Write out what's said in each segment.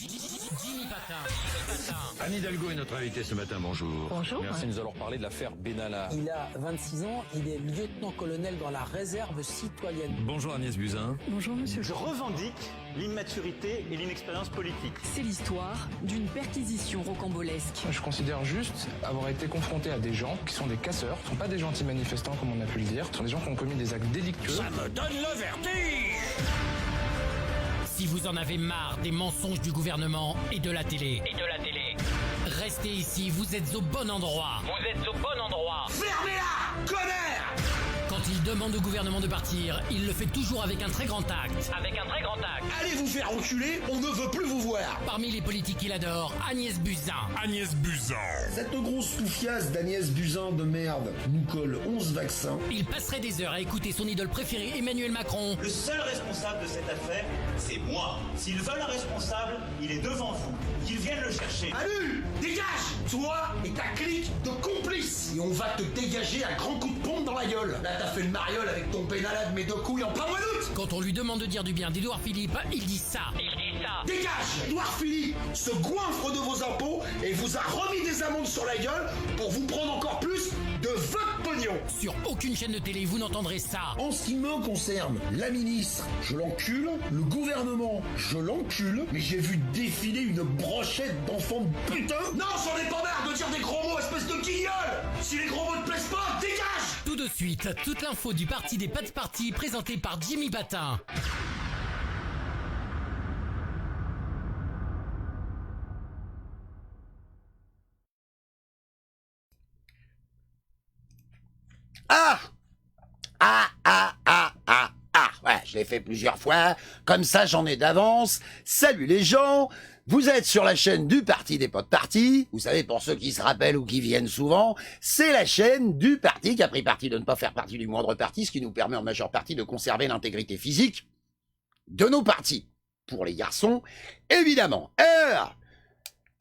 Jimmy Patin. Anne Hidalgo est notre invitée ce matin, bonjour. Bonjour. Merci, nous allons parler de l'affaire Benalla. Il a 26 ans, il est lieutenant-colonel dans la réserve citoyenne. Bonjour Agnès Buzyn. Bonjour monsieur. Je revendique l'immaturité et l'inexpérience politique. C'est l'histoire d'une perquisition rocambolesque. Je considère juste avoir été confronté à des gens qui sont des casseurs, ce ne sont pas des gentils manifestants comme on a pu le dire, ce sont des gens qui ont commis des actes délictueux. Ça me donne le vertige. Si vous en avez marre des mensonges du gouvernement et de la télé, restez ici, vous êtes au bon endroit. Fermez-la, connard! Quand il demande au gouvernement de partir, il le fait toujours avec un très grand acte. Allez vous faire enculer, on ne veut plus vous voir. Parmi les politiques qu'il adore, Agnès Buzyn. Cette grosse toufiasse d'Agnès Buzyn de merde nous colle 11 vaccins. Il passerait des heures à écouter son idole préférée, Emmanuel Macron. Le seul responsable de cette affaire, c'est moi. S'ils veulent un responsable, il est devant vous. Qu'ils viennent le chercher. Manu, dégage! Toi et ta clique de complices. Et on va te dégager à grands coups de pompe dans la gueule. Là t'as fait le mariole avec ton Benalla de mes deux couilles en plein mois d'août. Quand on lui demande de dire du bien d'Édouard Philippe, il dit ça. Dégage! Édouard Philippe se goinfre de vos impôts et vous a remis des amendes sur la gueule pour vous prendre encore plus de votre pognon. Sur aucune chaîne de télé, vous n'entendrez ça. En ce qui me concerne, la ministre, je l'encule, le gouvernement, je l'encule, mais j'ai vu défiler une brochette d'enfants de putain. Non, j'en ai pas marre de dire des gros mots, espèce de guignol. Si les gros mots te plaisent pas, dégage. Tout de suite, toute l'info du parti des pas de parti présentée par Jimmy Patin. Ouais, je l'ai fait plusieurs fois, comme ça j'en ai d'avance. Salut les gens, vous êtes sur la chaîne du Parti des Potes Partis. Vous savez, pour ceux qui se rappellent ou qui viennent souvent, c'est la chaîne du parti qui a pris parti de ne pas faire partie du moindre parti, ce qui nous permet en majeure partie de conserver l'intégrité physique de nos partis. Pour les garçons, évidemment. Alors,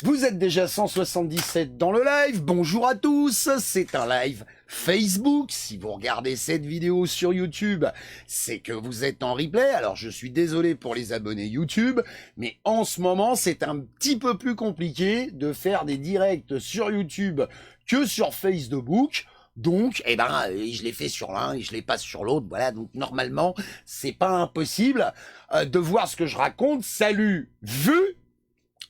vous êtes déjà 177 dans le live, bonjour à tous, c'est un live Facebook. Si vous regardez cette vidéo sur YouTube, c'est que vous êtes en replay. Alors je suis désolé pour les abonnés YouTube, mais en ce moment c'est un petit peu plus compliqué de faire des directs sur YouTube que sur Facebook. Donc, je l'ai fait sur l'un et je les passe sur l'autre. Voilà, donc normalement, c'est pas impossible de voir ce que je raconte. Salut,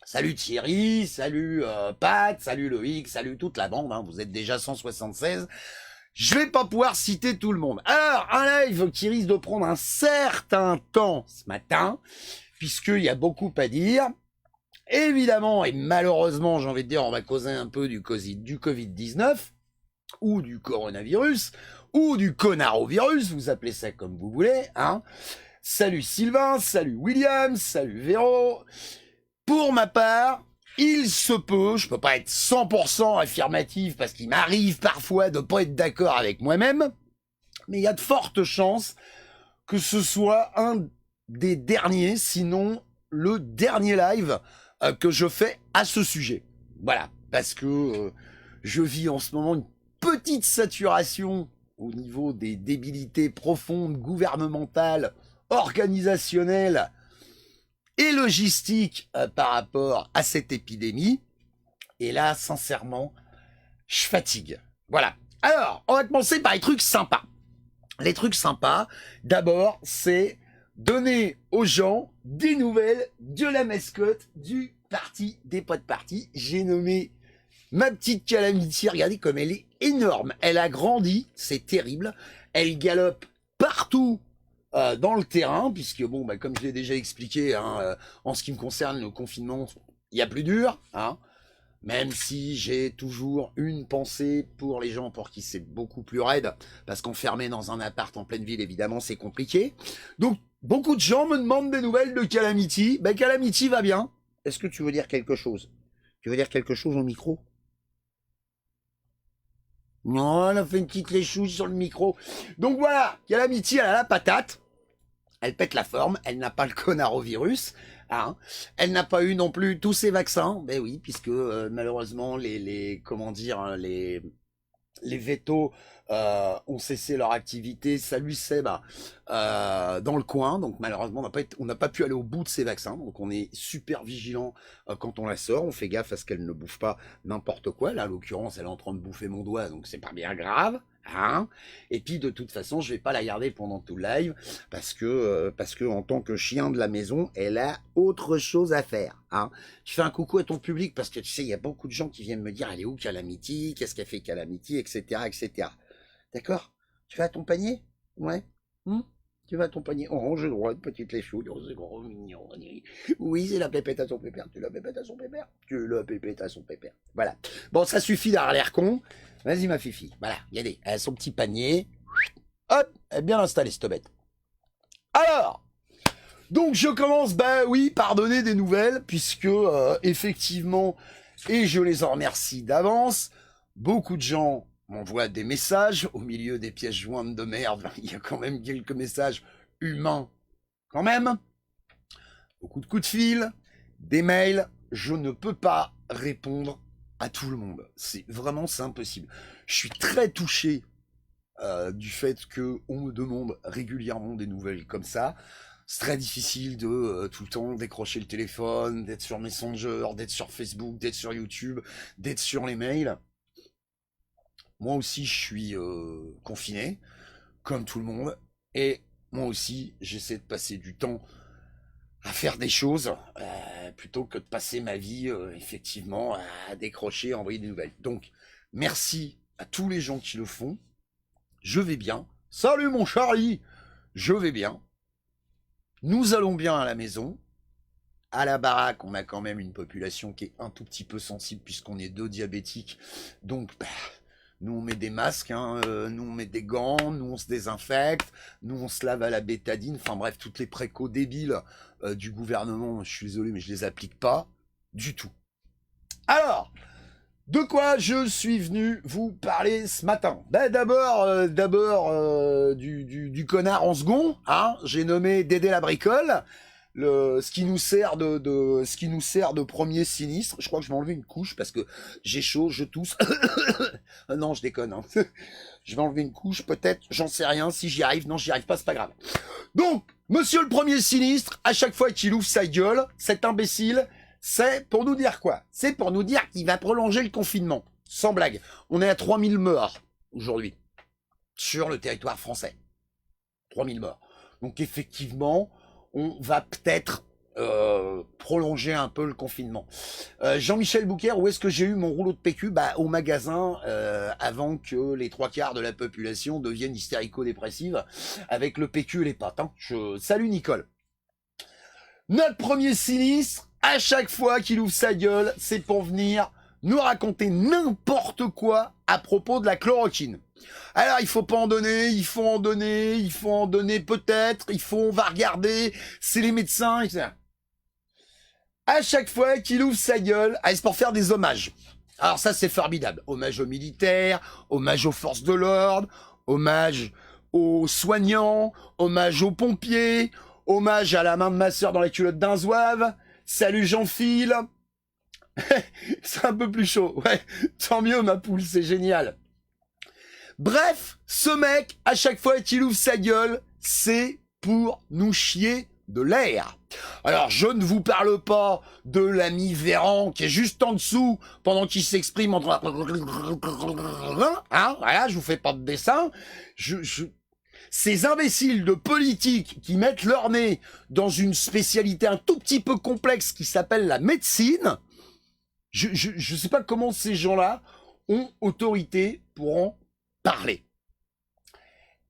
salut Thierry, salut Pat, salut Loïc, salut toute la bande, hein, vous êtes déjà 176. Je vais pas pouvoir citer tout le monde. Alors, un live qui risque de prendre un certain temps ce matin, puisqu'il y a beaucoup à dire. Évidemment, et malheureusement, j'ai envie de dire, on va causer un peu du Covid-19, ou du coronavirus, ou du conarovirus, vous appelez ça comme vous voulez, hein. Salut Sylvain, salut William, salut Véro. Pour ma part, il se peut, je peux pas être 100% affirmatif parce qu'il m'arrive parfois de pas être d'accord avec moi-même, mais il y a de fortes chances que ce soit un des derniers, sinon le dernier live que je fais à ce sujet. Voilà, parce que je vis en ce moment une petite saturation au niveau des débilités profondes, gouvernementales, organisationnelles, et logistique par rapport à cette épidémie. Et là, sincèrement, je fatigue. Voilà. Alors, on va commencer par les trucs sympas. Les trucs sympas, d'abord, c'est donner aux gens des nouvelles de la mascotte du Parti des Potes Partis. J'ai nommé ma petite Calamity. Regardez comme elle est énorme. Elle a grandi, c'est terrible. Elle galope partout dans le terrain, puisque bon, comme je l'ai déjà expliqué, hein, en ce qui me concerne, le confinement, il y a plus dur, hein, même si j'ai toujours une pensée pour les gens pour qui c'est beaucoup plus raide, parce qu'enfermé dans un appart en pleine ville, évidemment, c'est compliqué. Donc, beaucoup de gens me demandent des nouvelles de Calamity. Calamity va bien. Est-ce que tu veux dire quelque chose? Tu veux dire quelque chose au micro? Non, elle a fait une petite léchouille sur le micro. Donc voilà, Calamity, elle a la patate. Elle pète la forme. Elle n'a pas le conarovirus. Hein. Elle n'a pas eu non plus tous ses vaccins. Ben oui, puisque malheureusement, les Les vétos ont cessé leur activité. Salut Seb, dans le coin. Donc malheureusement, on n'a pas pu aller au bout de ces vaccins. Donc on est super vigilant quand on la sort. On fait gaffe à ce qu'elle ne bouffe pas n'importe quoi. Là, en l'occurrence, elle est en train de bouffer mon doigt, donc c'est pas bien grave. Hein. Et puis de toute façon, je vais pas la garder pendant tout le live parce que en tant que chien de la maison, elle a autre chose à faire. Hein. Je fais un coucou à ton public parce que tu sais, il y a beaucoup de gens qui viennent me dire elle est où Calamity, qu'est-ce qu'elle fait Calamity, etc., etc. D'accord? Tu vas à ton panier? Ouais. Tu vas à ton panier orange et droite, petite léchouille, oh, c'est gros mignon. Oui, c'est la pépette à son pépère. Tu la pépette à son pépère? Tu la pépette à son pépère. Voilà. Bon, ça suffit d'avoir l'air con. Vas-y, ma fifi. Voilà, regardez, elle a son petit panier. Hop, elle est bien installée, cette bête. Alors, donc je commence, bah oui, par donner des nouvelles, puisque effectivement, et je les en remercie d'avance, beaucoup de gens m'envoient des messages au milieu des pièces jointes de merde. Il y a quand même quelques messages humains, quand même. Beaucoup de coups de fil, des mails. Je ne peux pas répondre à tout le monde. C'est impossible. Je suis très touché du fait qu'on me demande régulièrement des nouvelles comme ça. C'est très difficile de tout le temps décrocher le téléphone, d'être sur Messenger, d'être sur Facebook, d'être sur YouTube, d'être sur les mails. Moi aussi, je suis confiné, comme tout le monde. Et moi aussi, j'essaie de passer du temps à faire des choses plutôt que de passer ma vie effectivement à décrocher, à envoyer des nouvelles. Donc merci à tous les gens qui le font. Je vais bien. Salut mon Charlie, je vais bien. Nous allons bien à la maison. À la baraque, on a quand même une population qui est un tout petit peu sensible puisqu'on est 2 diabétiques. Donc nous on met des masques, hein, nous on met des gants, nous on se désinfecte, nous on se lave à la bétadine, enfin bref, toutes les précaux débiles du gouvernement, je suis désolé mais je les applique pas du tout. Alors, de quoi je suis venu vous parler ce matin? D'abord du connard en second, hein, j'ai nommé Dédé la bricole. Ce qui nous sert de premier sinistre. Je crois que je vais enlever une couche parce que j'ai chaud, je tousse. Non, je déconne. Hein. Je vais enlever une couche, peut-être, j'en sais rien. Si j'y arrive, non, j'y arrive pas, c'est pas grave. Donc, monsieur le premier sinistre, à chaque fois qu'il ouvre sa gueule, cet imbécile, c'est pour nous dire quoi? C'est pour nous dire qu'il va prolonger le confinement. Sans blague. On est à 3000 morts aujourd'hui sur le territoire français. 3000 morts. Donc effectivement, on va peut-être prolonger un peu le confinement. Jean-Michel Bouquer, où est-ce que j'ai eu mon rouleau de PQ? Bah, au magasin, avant que les 3/4 de la population deviennent hystérico-dépressive avec le PQ et les pattes. Hein. Salut Nicole. Notre premier sinistre, à chaque fois qu'il ouvre sa gueule, c'est pour venir nous raconter n'importe quoi à propos de la chloroquine. Alors, il faut pas en donner, il faut en donner peut-être, on va regarder, c'est les médecins, etc. À chaque fois qu'il ouvre sa gueule, c'est pour faire des hommages. Alors ça, c'est formidable. Hommage aux militaires, hommage aux forces de l'ordre, hommage aux soignants, hommage aux pompiers, hommage à la main de ma sœur dans la culotte d'un zouave. Salut Jean-Phil. C'est un peu plus chaud. Ouais, tant mieux ma poule, c'est génial. Bref, ce mec, à chaque fois qu'il ouvre sa gueule, c'est pour nous chier de l'air. Alors, je ne vous parle pas de l'ami Véran qui est juste en dessous pendant qu'il s'exprime entre... Hein, voilà, je vous fais pas de dessin. Ces imbéciles de politique qui mettent leur nez dans une spécialité un tout petit peu complexe qui s'appelle la médecine, je sais pas comment ces gens-là ont autorité pour en parler.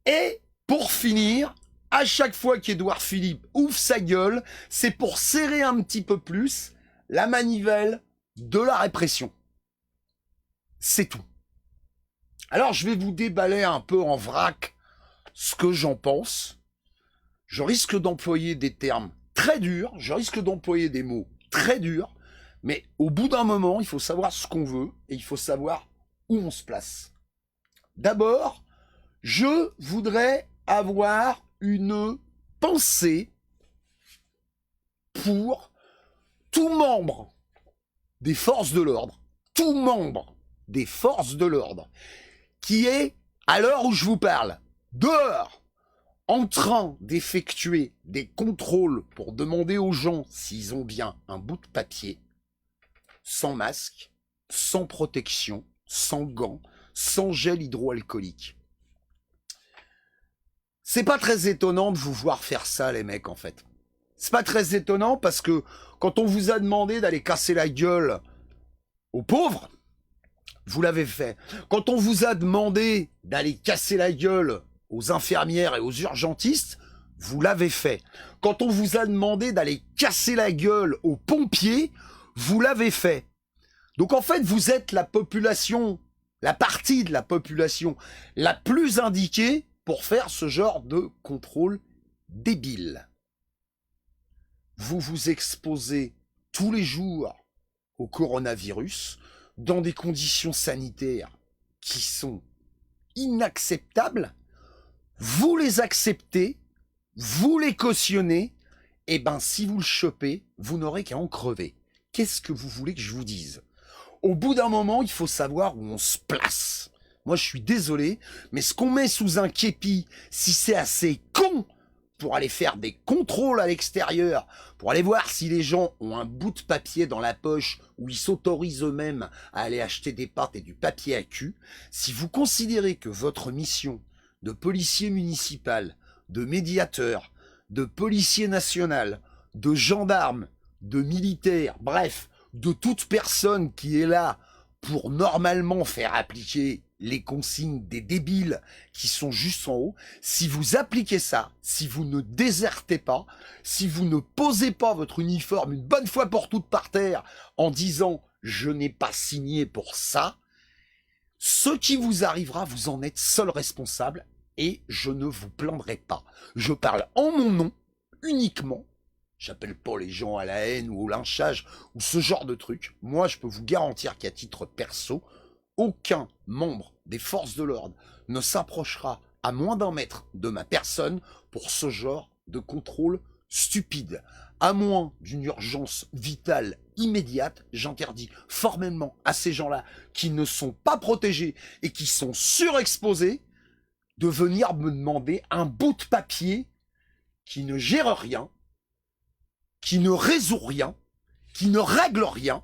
Et pour finir, à chaque fois qu'Édouard Philippe ouvre sa gueule, c'est pour serrer un petit peu plus la manivelle de la répression. C'est tout. Alors je vais vous déballer un peu en vrac ce que j'en pense. Je risque d'employer des termes très durs, je risque d'employer des mots très durs, mais au bout d'un moment, il faut savoir ce qu'on veut et il faut savoir où on se place. D'abord, je voudrais avoir une pensée pour tout membre des forces de l'ordre, tout membre des forces de l'ordre qui est, à l'heure où je vous parle, dehors, en train d'effectuer des contrôles pour demander aux gens s'ils ont bien un bout de papier, sans masque, sans protection, sans gants, sans gel hydroalcoolique. C'est pas très étonnant de vous voir faire ça, les mecs, en fait. C'est pas très étonnant parce que quand on vous a demandé d'aller casser la gueule aux pauvres, vous l'avez fait. Quand on vous a demandé d'aller casser la gueule aux infirmières et aux urgentistes, vous l'avez fait. Quand on vous a demandé d'aller casser la gueule aux pompiers, vous l'avez fait. Donc en fait, vous êtes la population, la partie de la population la plus indiquée pour faire ce genre de contrôle débile. Vous vous exposez tous les jours au coronavirus dans des conditions sanitaires qui sont inacceptables. Vous les acceptez, vous les cautionnez, et ben si vous le chopez, vous n'aurez qu'à en crever. Qu'est-ce que vous voulez que je vous dise? Au bout d'un moment, il faut savoir où on se place. Moi, je suis désolé, mais ce qu'on met sous un képi, si c'est assez con pour aller faire des contrôles à l'extérieur, pour aller voir si les gens ont un bout de papier dans la poche où ils s'autorisent eux-mêmes à aller acheter des pâtes et du papier à cul, si vous considérez que votre mission de policier municipal, de médiateur, de policier national, de gendarme, de militaire, bref, de toute personne qui est là pour normalement faire appliquer les consignes des débiles qui sont juste en haut, si vous appliquez ça, si vous ne désertez pas, si vous ne posez pas votre uniforme une bonne fois pour toutes par terre en disant « je n'ai pas signé pour ça », ce qui vous arrivera, vous en êtes seul responsable et je ne vous plaindrai pas. Je parle en mon nom, uniquement. J'appelle pas les gens à la haine ou au lynchage ou ce genre de truc. Moi, je peux vous garantir qu'à titre perso, aucun membre des forces de l'ordre ne s'approchera à moins d'1 mètre de ma personne pour ce genre de contrôle stupide. À moins d'une urgence vitale immédiate, j'interdis formellement à ces gens-là qui ne sont pas protégés et qui sont surexposés de venir me demander un bout de papier qui ne gère rien, qui ne résout rien, qui ne règle rien,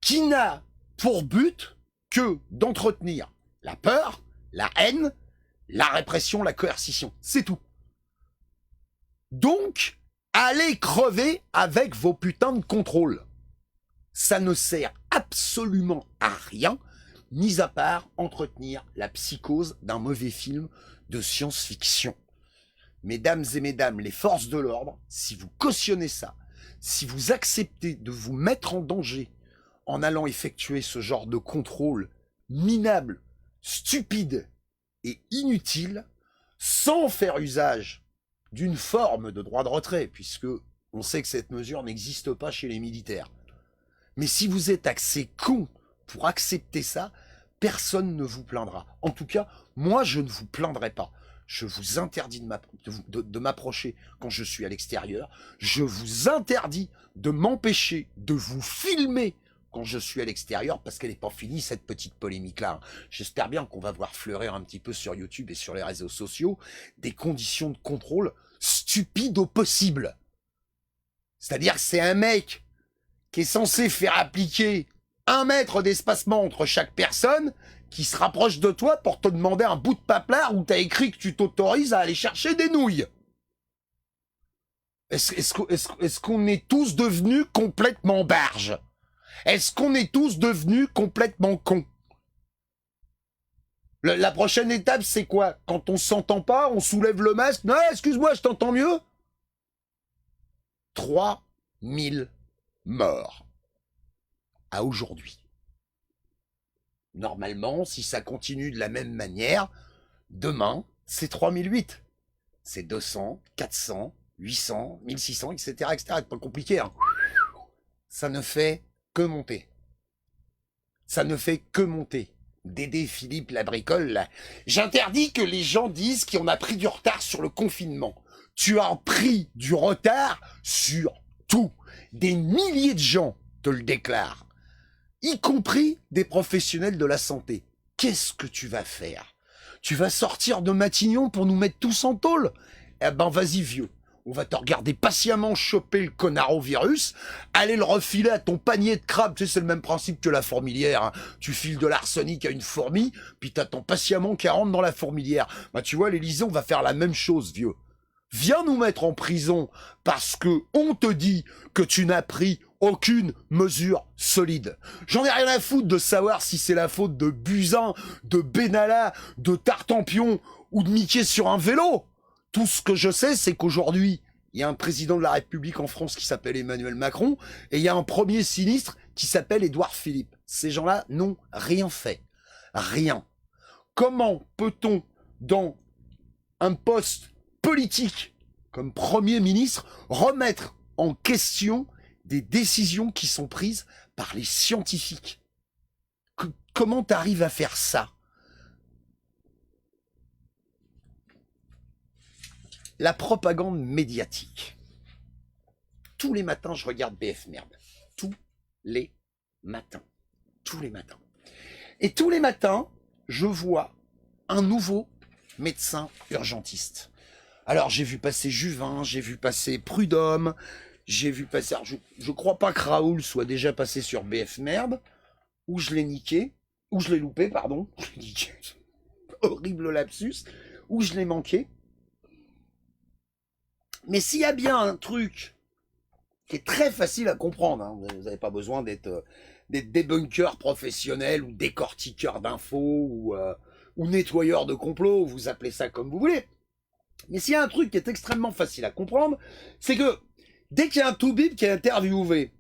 qui n'a pour but que d'entretenir la peur, la haine, la répression, la coercition. C'est tout. Donc, allez crever avec vos putains de contrôles. Ça ne sert absolument à rien, mis à part entretenir la psychose d'un mauvais film de science-fiction. Mesdames et mesdames, les forces de l'ordre, si vous cautionnez ça, si vous acceptez de vous mettre en danger en allant effectuer ce genre de contrôle minable, stupide et inutile, sans faire usage d'une forme de droit de retrait, puisque on sait que cette mesure n'existe pas chez les militaires. Mais si vous êtes assez con pour accepter ça, personne ne vous plaindra. En tout cas, moi, je ne vous plaindrai pas. Je vous interdis de m'approcher quand je suis à l'extérieur. Je vous interdis de m'empêcher de vous filmer quand je suis à l'extérieur, parce qu'elle n'est pas finie, cette petite polémique-là. J'espère bien qu'on va voir fleurir un petit peu sur YouTube et sur les réseaux sociaux des conditions de contrôle stupides au possible. C'est-à-dire que c'est un mec qui est censé faire appliquer 1 mètre d'espacement entre chaque personne, qui se rapproche de toi pour te demander un bout de paplard où t'as écrit que tu t'autorises à aller chercher des nouilles. Est-ce qu'on est tous devenus complètement barges? Est-ce qu'on est tous devenus complètement cons? La prochaine étape, c'est quoi? Quand on s'entend pas, on soulève le masque. Non, excuse-moi, je t'entends mieux. 3000 morts à aujourd'hui. Normalement, si ça continue de la même manière, demain, c'est 3008. C'est 200, 400, 800, 1600, etc., etc. C'est pas compliqué, hein. Ça ne fait que monter. Ça ne fait que monter. Dédé Philippe la bricole, là. J'interdis que les gens disent qu'on a pris du retard sur le confinement. Tu as pris du retard sur tout. Des milliers de gens te le déclarent. Y compris des professionnels de la santé. qu'est-ce que tu vas faire? Tu vas sortir de Matignon pour nous mettre tous en tôle? Eh ben, vas-y, vieux. On va te regarder patiemment choper le coronavirus, aller le refiler à ton panier de crabes. Tu sais, c'est le même principe que la fourmilière. Hein. Tu files de l'arsenic à une fourmi, puis t'attends patiemment qu'elle rentre dans la fourmilière. Bah, tu vois, l'Élysée, on va faire la même chose, vieux. Viens nous mettre en prison parce que on te dit que tu n'as pris aucune mesure solide. J'en ai rien à foutre de savoir si c'est la faute de Buzyn, de Benalla, de Tartampion ou de Mickey sur un vélo. Tout ce que je sais, c'est qu'aujourd'hui, il y a un président de la République en France qui s'appelle Emmanuel Macron et il y a un premier ministre qui s'appelle Édouard Philippe. Ces gens-là n'ont rien fait. Rien. Comment peut-on, dans un poste politique comme Premier ministre, remettre en question des décisions qui sont prises par les scientifiques? Comment t'arrives à faire ça? La propagande médiatique. Tous les matins, je regarde BF Merde. Tous les matins. Tous les matins. Et tous les matins, je vois un nouveau médecin urgentiste. Alors, j'ai vu passer Juvin, j'ai vu passer Prudhomme, j'ai vu passer... Alors, je crois pas que Raoul soit déjà passé sur BF Merde, ou je l'ai niqué, ou je l'ai loupé, pardon. Je l'ai niqué. Horrible lapsus. Ou je l'ai manqué. Mais s'il y a bien un truc qui est très facile à comprendre, hein, vous n'avez pas besoin d'être débunker professionnel ou décortiqueur d'infos ou nettoyeur de complots, vous appelez ça comme vous voulez. Mais s'il y a un truc qui est extrêmement facile à comprendre, c'est que dès qu'il y a un toubib qui est interviewé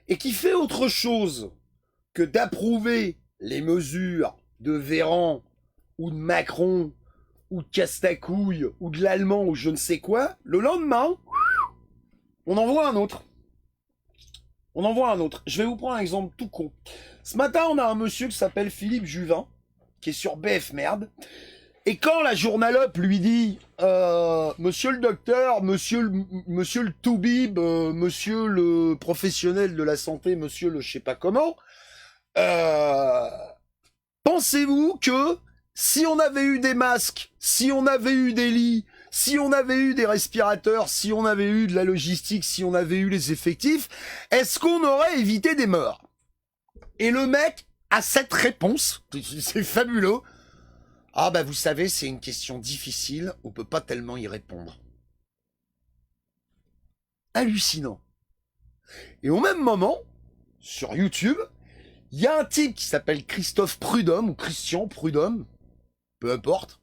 et qui fait autre chose que d'approuver les mesures de Véran ou de Macron ou de Castacouille, ou de l'allemand, ou je ne sais quoi, le lendemain, on envoie un autre. On envoie un autre. Je vais vous prendre un exemple tout con. Ce matin, on a un monsieur qui s'appelle Philippe Juvin, qui est sur BF Merde, et quand la journalope lui dit monsieur le docteur, monsieur le toubib, monsieur le professionnel de la santé, monsieur le je sais pas comment, pensez-vous que si on avait eu des masques, si on avait eu des lits, si on avait eu des respirateurs, si on avait eu de la logistique, si on avait eu les effectifs, est-ce qu'on aurait évité des morts? Et le mec a cette réponse, c'est fabuleux. Ah bah vous savez, c'est une question difficile, on peut pas tellement y répondre. Hallucinant. Et au même moment, sur YouTube, il y a un type qui s'appelle Christophe Prudhomme, ou Christian Prudhomme, peu importe,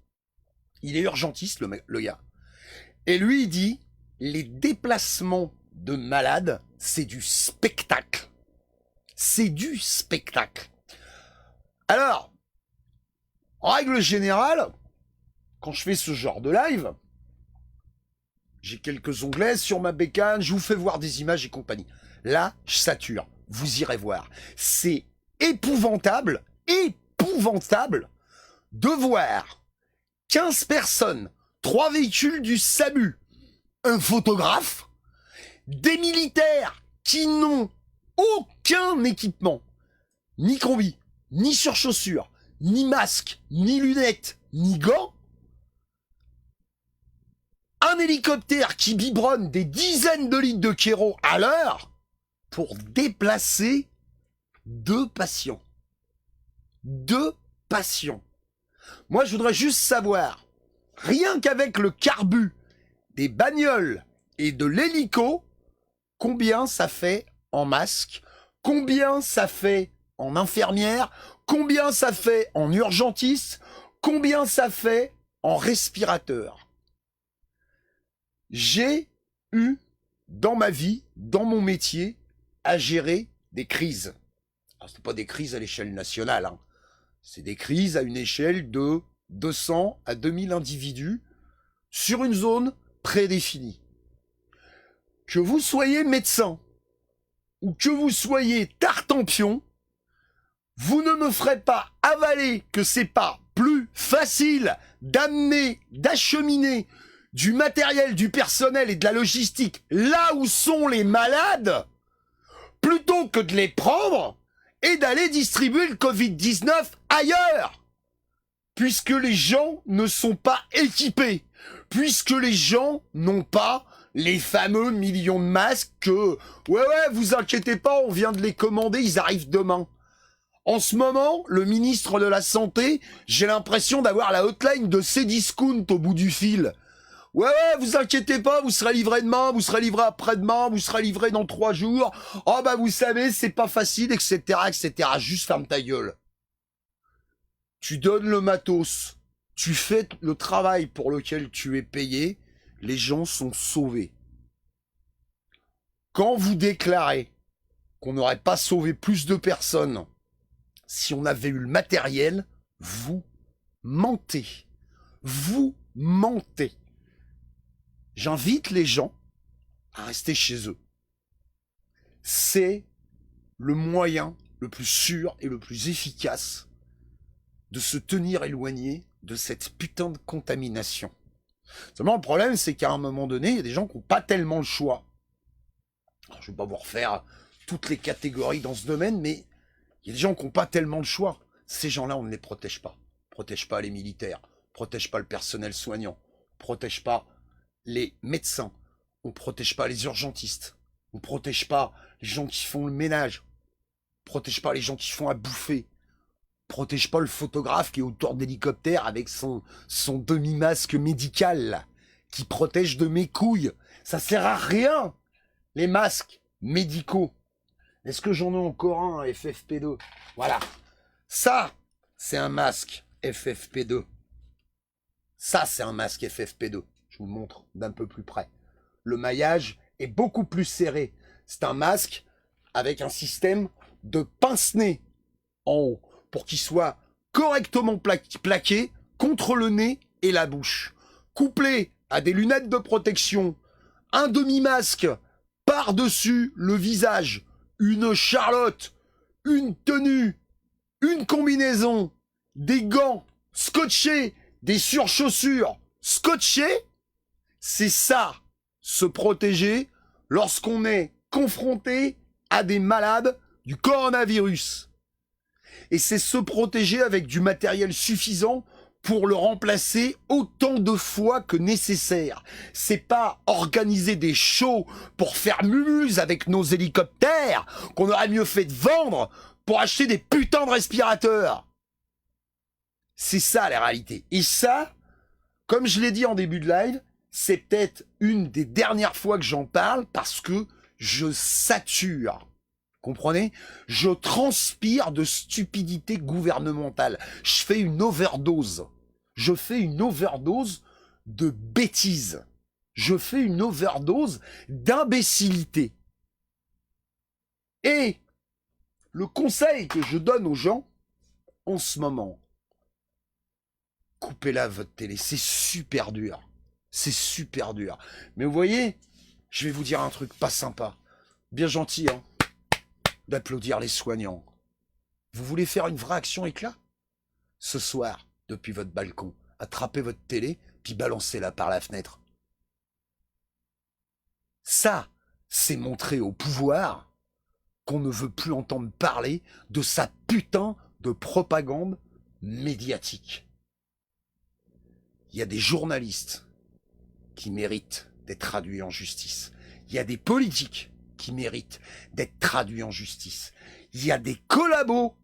il est urgentiste, le gars. Et lui, il dit, les déplacements de malades, c'est du spectacle. C'est du spectacle. Alors, en règle générale, quand je fais ce genre de live, j'ai quelques onglets sur ma bécane, je vous fais voir des images et compagnie. Là, je sature. Vous irez voir. C'est épouvantable, de voir 15 personnes, 3 véhicules du SAMU, un photographe, des militaires qui n'ont aucun équipement, ni combi, ni surchaussures, ni masque, ni lunettes, ni gants, un hélicoptère qui biberonne des dizaines de litres de kéro à l'heure pour déplacer 2 patients. 2 patients. Moi, je voudrais juste savoir, rien qu'avec le carbu des bagnoles et de l'hélico, combien ça fait en masque, combien ça fait en infirmière, combien ça fait en urgentiste, combien ça fait en respirateur. J'ai eu, dans ma vie, dans mon métier, à gérer des crises. Alors, c'est pas des crises à l'échelle nationale, hein. C'est des crises à une échelle de 200 à 2000 individus sur une zone prédéfinie. Que vous soyez médecin ou que vous soyez tartampion, vous ne me ferez pas avaler que c'est pas plus facile d'amener, d'acheminer du matériel, du personnel et de la logistique là où sont les malades, plutôt que de les prendre et d'aller distribuer le Covid-19 ailleurs. Puisque les gens ne sont pas équipés. Puisque les gens n'ont pas les fameux millions de masques que... Ouais, vous inquiétez pas, on vient de les commander, ils arrivent demain. En ce moment, le ministre de la Santé, j'ai l'impression d'avoir la hotline de Cdiscount au bout du fil. Ouais, vous inquiétez pas, vous serez livré demain, vous serez livré après-demain, vous serez livré dans 3 jours. Oh bah vous savez, c'est pas facile, etc., etc. Juste ferme ta gueule. Tu donnes le matos, tu fais le travail pour lequel tu es payé, les gens sont sauvés. Quand vous déclarez qu'on n'aurait pas sauvé plus de personnes si on avait eu le matériel, vous mentez. Vous mentez. J'invite les gens à rester chez eux. C'est le moyen le plus sûr et le plus efficace de se tenir éloigné de cette putain de contamination. Seulement, le problème, c'est qu'à un moment donné, il y a des gens qui n'ont pas tellement le choix. Alors, je ne vais pas vous refaire toutes les catégories dans ce domaine, mais il y a des gens qui n'ont pas tellement le choix. Ces gens-là, on ne les protège pas. On ne protège pas les militaires, on ne protège pas le personnel soignant, on ne protège pas les médecins, on ne protège pas les urgentistes, on ne protège pas les gens qui font le ménage, on ne protège pas les gens qui font à bouffer, protège pas le photographe qui est autour d'hélicoptère avec son demi-masque médical, là, qui protège de mes couilles. Ça sert à rien, les masques médicaux. Est-ce que j'en ai encore un FFP2? Voilà. Ça, c'est un masque FFP2. Ça, c'est un masque FFP2. Je vous le montre d'un peu plus près. Le maillage est beaucoup plus serré. C'est un masque avec un système de pince-nez en haut, pour qu'il soit correctement plaqué contre le nez et la bouche. Couplé à des lunettes de protection, un demi-masque par-dessus le visage, une charlotte, une tenue, une combinaison, des gants scotchés, des surchaussures scotchées, c'est ça, se protéger lorsqu'on est confronté à des malades du coronavirus. Et c'est se protéger avec du matériel suffisant pour le remplacer autant de fois que nécessaire. C'est pas organiser des shows pour faire mumuse avec nos hélicoptères qu'on aurait mieux fait de vendre pour acheter des putains de respirateurs. C'est ça la réalité. Et ça, comme je l'ai dit en début de live, c'est peut-être une des dernières fois que j'en parle parce que je sature. Comprenez? Je transpire de stupidité gouvernementale. Je fais une overdose. Je fais une overdose de bêtises. Je fais une overdose d'imbécilité. Et le conseil que je donne aux gens en ce moment, coupez-la votre télé. C'est super dur. C'est super dur. Mais vous voyez, je vais vous dire un truc pas sympa. Bien gentil, hein, d'applaudir les soignants. Vous voulez faire une vraie action éclat? Ce soir, depuis votre balcon, attrapez votre télé, puis balancez-la par la fenêtre. Ça, c'est montrer au pouvoir qu'on ne veut plus entendre parler de sa putain de propagande médiatique. Il y a des journalistes qui méritent d'être traduits en justice. Il y a des politiques qui méritent d'être traduits en justice. Il y a des collabos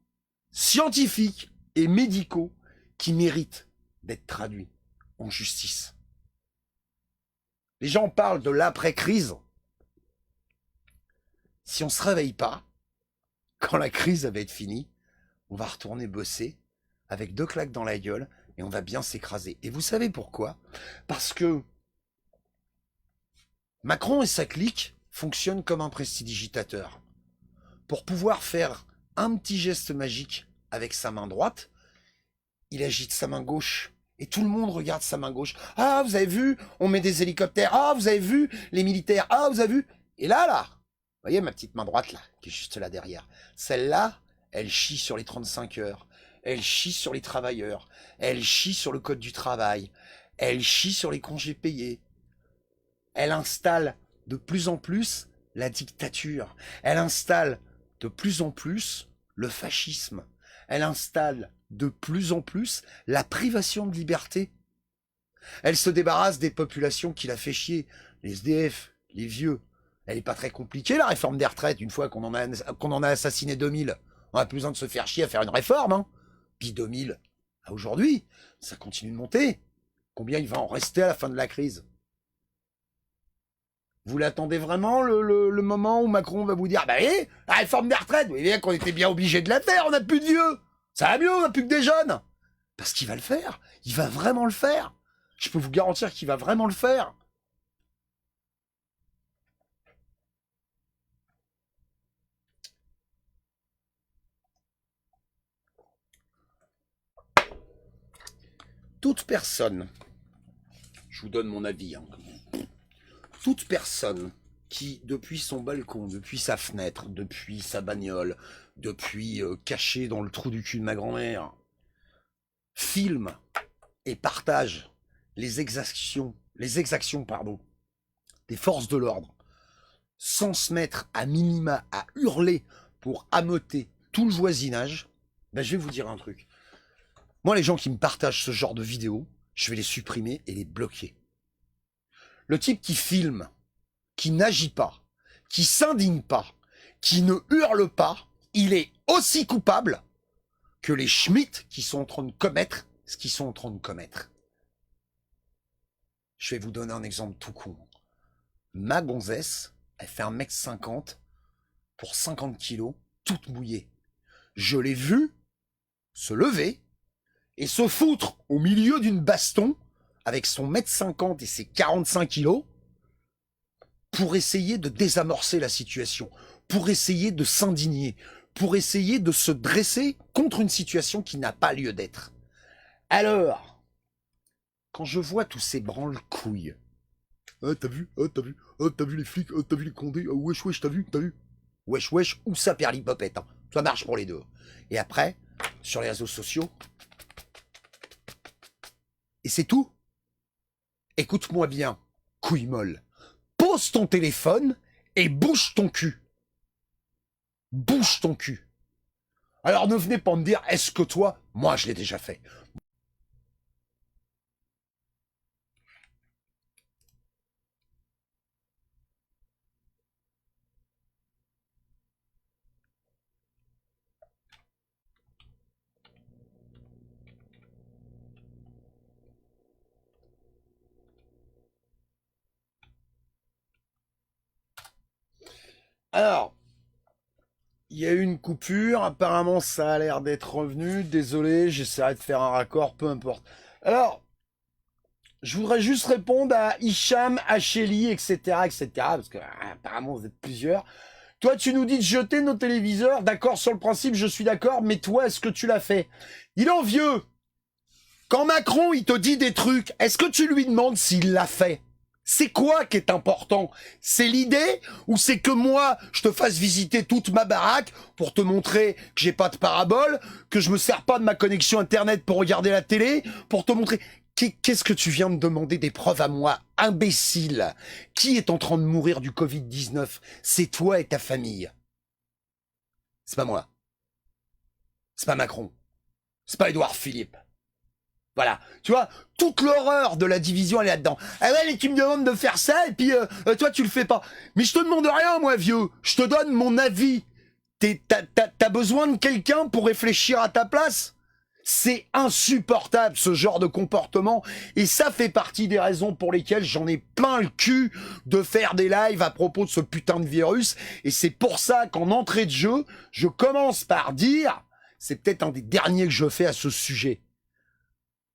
scientifiques et médicaux qui méritent d'être traduits en justice. Les gens parlent de l'après-crise. Si on ne se réveille pas, quand la crise va être finie, on va retourner bosser avec 2 claques dans la gueule et on va bien s'écraser. Et vous savez pourquoi? Parce que Macron et sa clique fonctionnent comme un prestidigitateur. Pour pouvoir faire un petit geste magique avec sa main droite, il agite sa main gauche. Et tout le monde regarde sa main gauche. Ah, vous avez vu, on met des hélicoptères. Ah, vous avez vu, les militaires. Ah, vous avez vu. Et là, vous voyez ma petite main droite, là, qui est juste là derrière. Celle-là, elle chie sur les 35 heures. Elle chie sur les travailleurs. Elle chie sur le code du travail. Elle chie sur les congés payés. Elle installe de plus en plus la dictature. Elle installe de plus en plus le fascisme. Elle installe de plus en plus la privation de liberté. Elle se débarrasse des populations qui la fait chier, les SDF, les vieux. Elle est pas très compliquée, la réforme des retraites, une fois qu'on en a assassiné 2000. On a plus besoin de se faire chier à faire une réforme, hein. Puis 2000 à aujourd'hui, ça continue de monter. Combien il va en rester à la fin de la crise? Vous l'attendez vraiment, le moment où Macron va vous dire, bah oui, la réforme des retraites, vous voyez bien qu'on était bien obligé de la faire, on n'a plus de vieux. Ça va mieux, on n'a plus que des jeunes. Parce qu'il va le faire. Il va vraiment le faire. Je peux vous garantir qu'il va vraiment le faire. Toute personne, je vous donne mon avis, hein, toute personne qui, depuis son balcon, depuis sa fenêtre, depuis sa bagnole, depuis caché dans le trou du cul de ma grand-mère, filme et partage les exactions des forces de l'ordre, sans se mettre à minima à hurler pour ameuter tout le voisinage, ben je vais vous dire un truc. Moi, les gens qui me partagent ce genre de vidéos, je vais les supprimer et les bloquer. Le type qui filme, qui n'agit pas, qui s'indigne pas, qui ne hurle pas, il est aussi coupable que les Schmitt qui sont en train de commettre ce qu'ils sont en train de commettre. Je vais vous donner un exemple tout con. Ma gonzesse, elle fait 1m50 pour 50 kilos, toute mouillée. Je l'ai vue se lever et se foutre au milieu d'une baston avec son 1m50 et ses 45 kilos pour essayer de désamorcer la situation, pour essayer de s'indigner, pour essayer de se dresser contre une situation qui n'a pas lieu d'être. Alors, quand je vois tous ces branle-couilles, ah t'as vu, ah t'as vu, ah t'as vu les flics, ah t'as vu les condés, ah wesh wesh, t'as vu, wesh wesh, ou ça perd l'hypopète, hein. Ça marche pour les deux. Et après, sur les réseaux sociaux, et c'est tout. Écoute-moi bien, couille molle. Pose ton téléphone et bouge ton cul. Bouge ton cul. Alors ne venez pas me dire, est-ce que toi, moi je l'ai déjà fait. Alors, il y a eu une coupure, apparemment ça a l'air d'être revenu, désolé, j'essaierai de faire un raccord, peu importe. Alors, je voudrais juste répondre à Hicham, Acheli, etc., parce que apparemment vous êtes plusieurs. Toi, tu nous dis de jeter nos téléviseurs, d'accord, sur le principe, je suis d'accord, mais toi, est-ce que tu l'as fait? Il est envieux. Quand Macron, il te dit des trucs, est-ce que tu lui demandes s'il l'a fait? C'est quoi qui est important? C'est l'idée ou c'est que moi, je te fasse visiter toute ma baraque pour te montrer que j'ai pas de parabole, que je me sers pas de ma connexion internet pour regarder la télé, pour te montrer... Qu'est-ce que tu viens de demander des preuves à moi, imbécile? Qui est en train de mourir du Covid-19? C'est toi et ta famille. C'est pas moi. C'est pas Macron. C'est pas Édouard Philippe. Voilà, tu vois, toute l'horreur de la division, elle est là-dedans. Ah ouais, mais tu me demandes de faire ça, et puis toi, tu le fais pas. Mais je te demande rien, moi, vieux. Je te donne mon avis. T'as besoin de quelqu'un pour réfléchir à ta place? C'est insupportable, ce genre de comportement. Et ça fait partie des raisons pour lesquelles j'en ai plein le cul de faire des lives à propos de ce putain de virus. Et c'est pour ça qu'en entrée de jeu, je commence par dire, c'est peut-être un des derniers que je fais à ce sujet.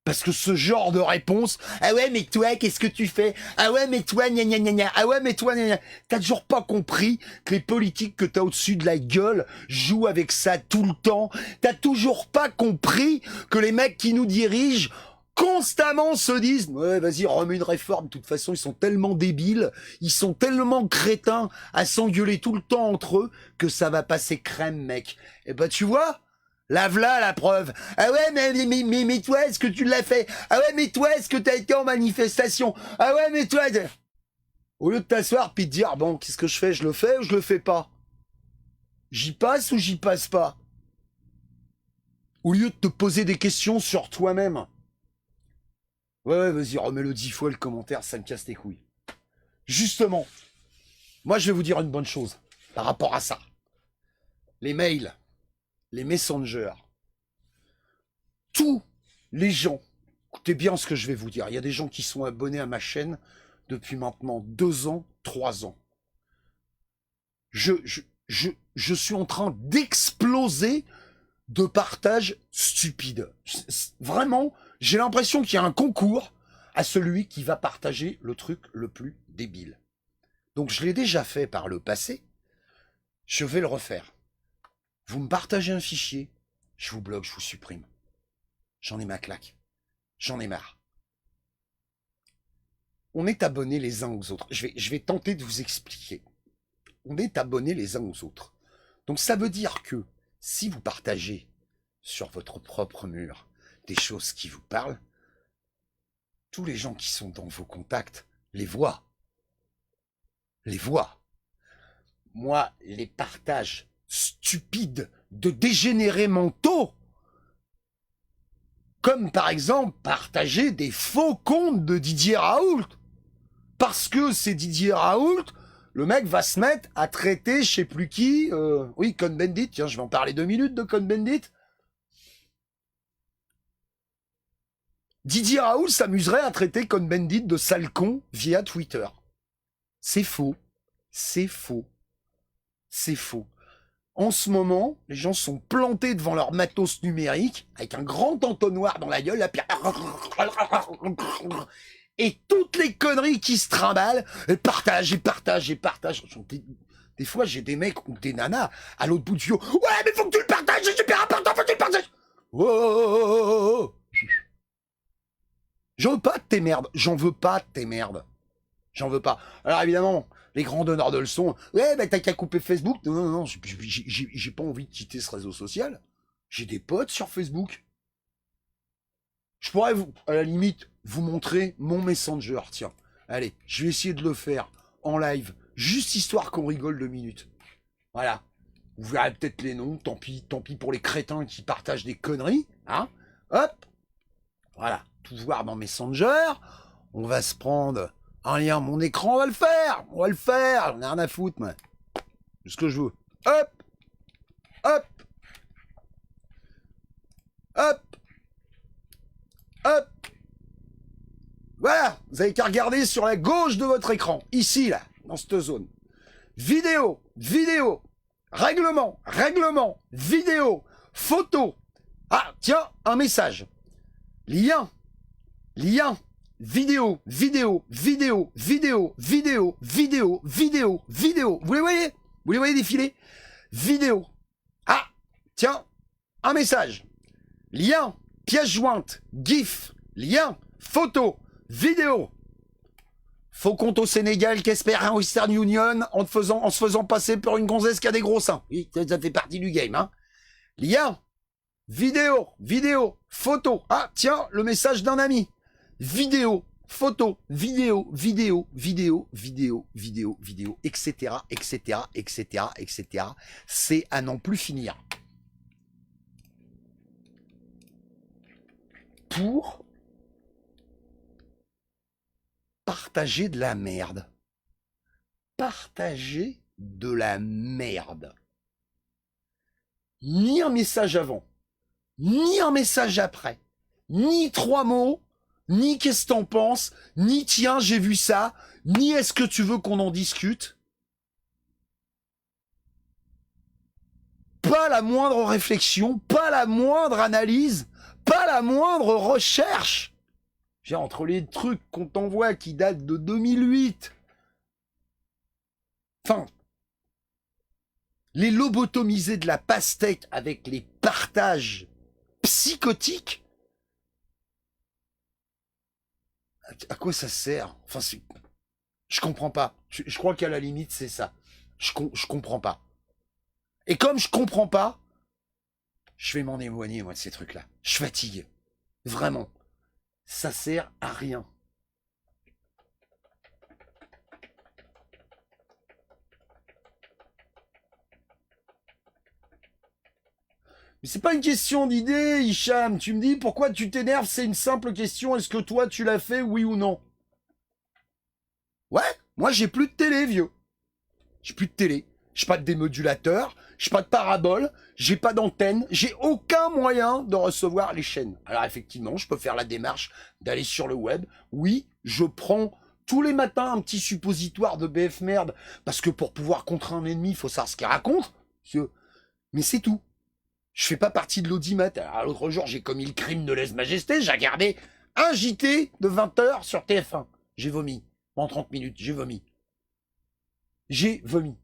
Parce que ce genre de réponse, ah ouais, mais toi, qu'est-ce que tu fais? Ah ouais, mais toi, gna gna gna gna. Ah ouais, mais toi, gna gna. T'as toujours pas compris que les politiques que t'as au-dessus de la gueule jouent avec ça tout le temps. T'as toujours pas compris que les mecs qui nous dirigent constamment se disent, ouais, vas-y, remets une réforme. De toute façon, ils sont tellement débiles, ils sont tellement crétins à s'engueuler tout le temps entre eux que ça va passer crème, mec. Et bah, tu vois? La v'là la preuve. Ah ouais, mais toi, est-ce que tu l'as fait? Ah ouais, mais toi, est-ce que t'as été en manifestation? Ah ouais, mais toi... Au lieu de t'asseoir puis de dire, bon, qu'est-ce que je fais? Je le fais ou je le fais pas? J'y passe ou j'y passe pas? Au lieu de te poser des questions sur toi-même. Ouais, vas-y, remets-le 10 fois le commentaire, ça me casse les couilles. Justement, moi je vais vous dire une bonne chose par rapport à ça. Les mails, les messengers, tous les gens, écoutez bien ce que je vais vous dire, il y a des gens qui sont abonnés à ma chaîne depuis maintenant 2 ans, 3 ans. Je suis en train d'exploser de partage stupide. Vraiment, j'ai l'impression qu'il y a un concours à celui qui va partager le truc le plus débile. Donc je l'ai déjà fait par le passé, je vais le refaire. Vous me partagez un fichier, je vous bloque, je vous supprime. J'en ai ma claque. J'en ai marre. On est abonnés les uns aux autres. Je vais tenter de vous expliquer. On est abonnés les uns aux autres. Donc ça veut dire que si vous partagez sur votre propre mur des choses qui vous parlent, tous les gens qui sont dans vos contacts les voient. Les voient. Moi, les partages stupides de dégénérés mentaux, comme par exemple partager des faux comptes de Didier Raoult, parce que c'est Didier Raoult, le mec va se mettre à traiter je sais plus qui, oui, Cohn-Bendit, tiens, je vais en parler 2 minutes de Cohn-Bendit. Didier Raoult s'amuserait à traiter Cohn-Bendit de sale con via Twitter. C'est faux. C'est faux. C'est faux. En ce moment, les gens sont plantés devant leur matos numérique avec un grand entonnoir dans la gueule, la pierre. Et toutes les conneries qui se trimballent, et partagent. Des fois, j'ai des mecs ou des nanas à l'autre bout du fil. Ouais, mais faut que tu le partages, c'est super important, faut que tu le partages. Oh. J'en veux pas de tes merdes. J'en veux pas de tes merdes. J'en veux pas. Alors évidemment, les grands donneurs de leçons. Ouais, bah t'as qu'à couper Facebook. Non, j'ai pas envie de quitter ce réseau social. J'ai des potes sur Facebook. Je pourrais vous, à la limite, vous montrer mon Messenger. Tiens, allez, je vais essayer de le faire en live, juste histoire qu'on rigole 2 minutes. Voilà. Vous verrez peut-être les noms. Tant pis pour les crétins qui partagent des conneries. Hein. Hop. Voilà. Tout voir dans Messenger. On va se prendre un lien, mon écran, on va le faire. J'en ai rien à foutre, moi. C'est ce que je veux. Hop. Voilà, vous avez qu'à regarder sur la gauche de votre écran, ici, là, dans cette zone. Vidéo, règlement, vidéo, photo. Ah, tiens, un message. Lien, vidéo. Vous les voyez? Vous les voyez défiler? Vidéo. Ah, tiens, un message. Lien, pièce jointe, GIF, lien, photo, vidéo. Faux compte au Sénégal qui espère un Western Union en se faisant passer pour une gonzesse qui a des gros seins. Oui, ça fait partie du game, hein. Lien, vidéo, photo. Ah, tiens, le message d'un ami. Vidéo, photo, vidéo, etc. C'est à n'en plus finir. Pour partager de la merde. Partager de la merde. Ni un message avant, ni un message après, ni 3 mots, ni qu'est-ce que t'en penses, ni tiens, j'ai vu ça, ni est-ce que tu veux qu'on en discute. Pas la moindre réflexion, pas la moindre analyse, pas la moindre recherche. J'ai entre les trucs qu'on t'envoie qui datent de 2008. Enfin, les lobotomisés de la pastèque avec les partages psychotiques. À quoi ça sert? Enfin, je comprends pas. Je crois qu'à la limite, c'est ça. Je comprends pas. Et comme je comprends pas, je vais m'en éloigner, moi, de ces trucs-là. Je fatigue. Vraiment. Ça sert à rien. Mais c'est pas une question d'idée, Hicham. Tu me dis pourquoi tu t'énerves, c'est une simple question. Est-ce que toi, tu l'as fait, oui ou non? Ouais, moi, j'ai plus de télé, vieux. J'ai plus de télé. J'ai pas de démodulateur, j'ai pas de parabole, j'ai pas d'antenne, j'ai aucun moyen de recevoir les chaînes. Alors effectivement, je peux faire la démarche d'aller sur le web. Oui, je prends tous les matins un petit suppositoire de BF merde, parce que pour pouvoir contrer un ennemi, il faut savoir ce qu'il raconte. Mais c'est tout. Je fais pas partie de l'audimat. Alors l'autre jour, j'ai commis le crime de lèse-majesté, j'ai regardé un JT de 20h sur TF1. J'ai vomi. En 30 minutes, j'ai vomi. J'ai vomi.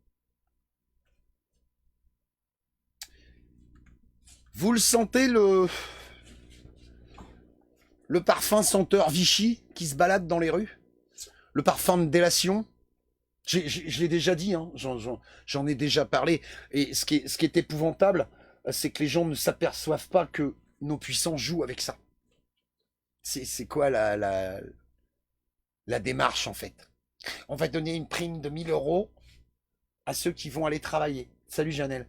Vous le sentez, le parfum senteur Vichy qui se balade dans les rues? Le parfum de délation? Je l'ai déjà dit, hein, j'en ai déjà parlé. Et ce qui est épouvantable, c'est que les gens ne s'aperçoivent pas que nos puissants jouent avec ça. C'est quoi la démarche, en fait? On va donner une prime de 1000 € à ceux qui vont aller travailler. Salut Janelle.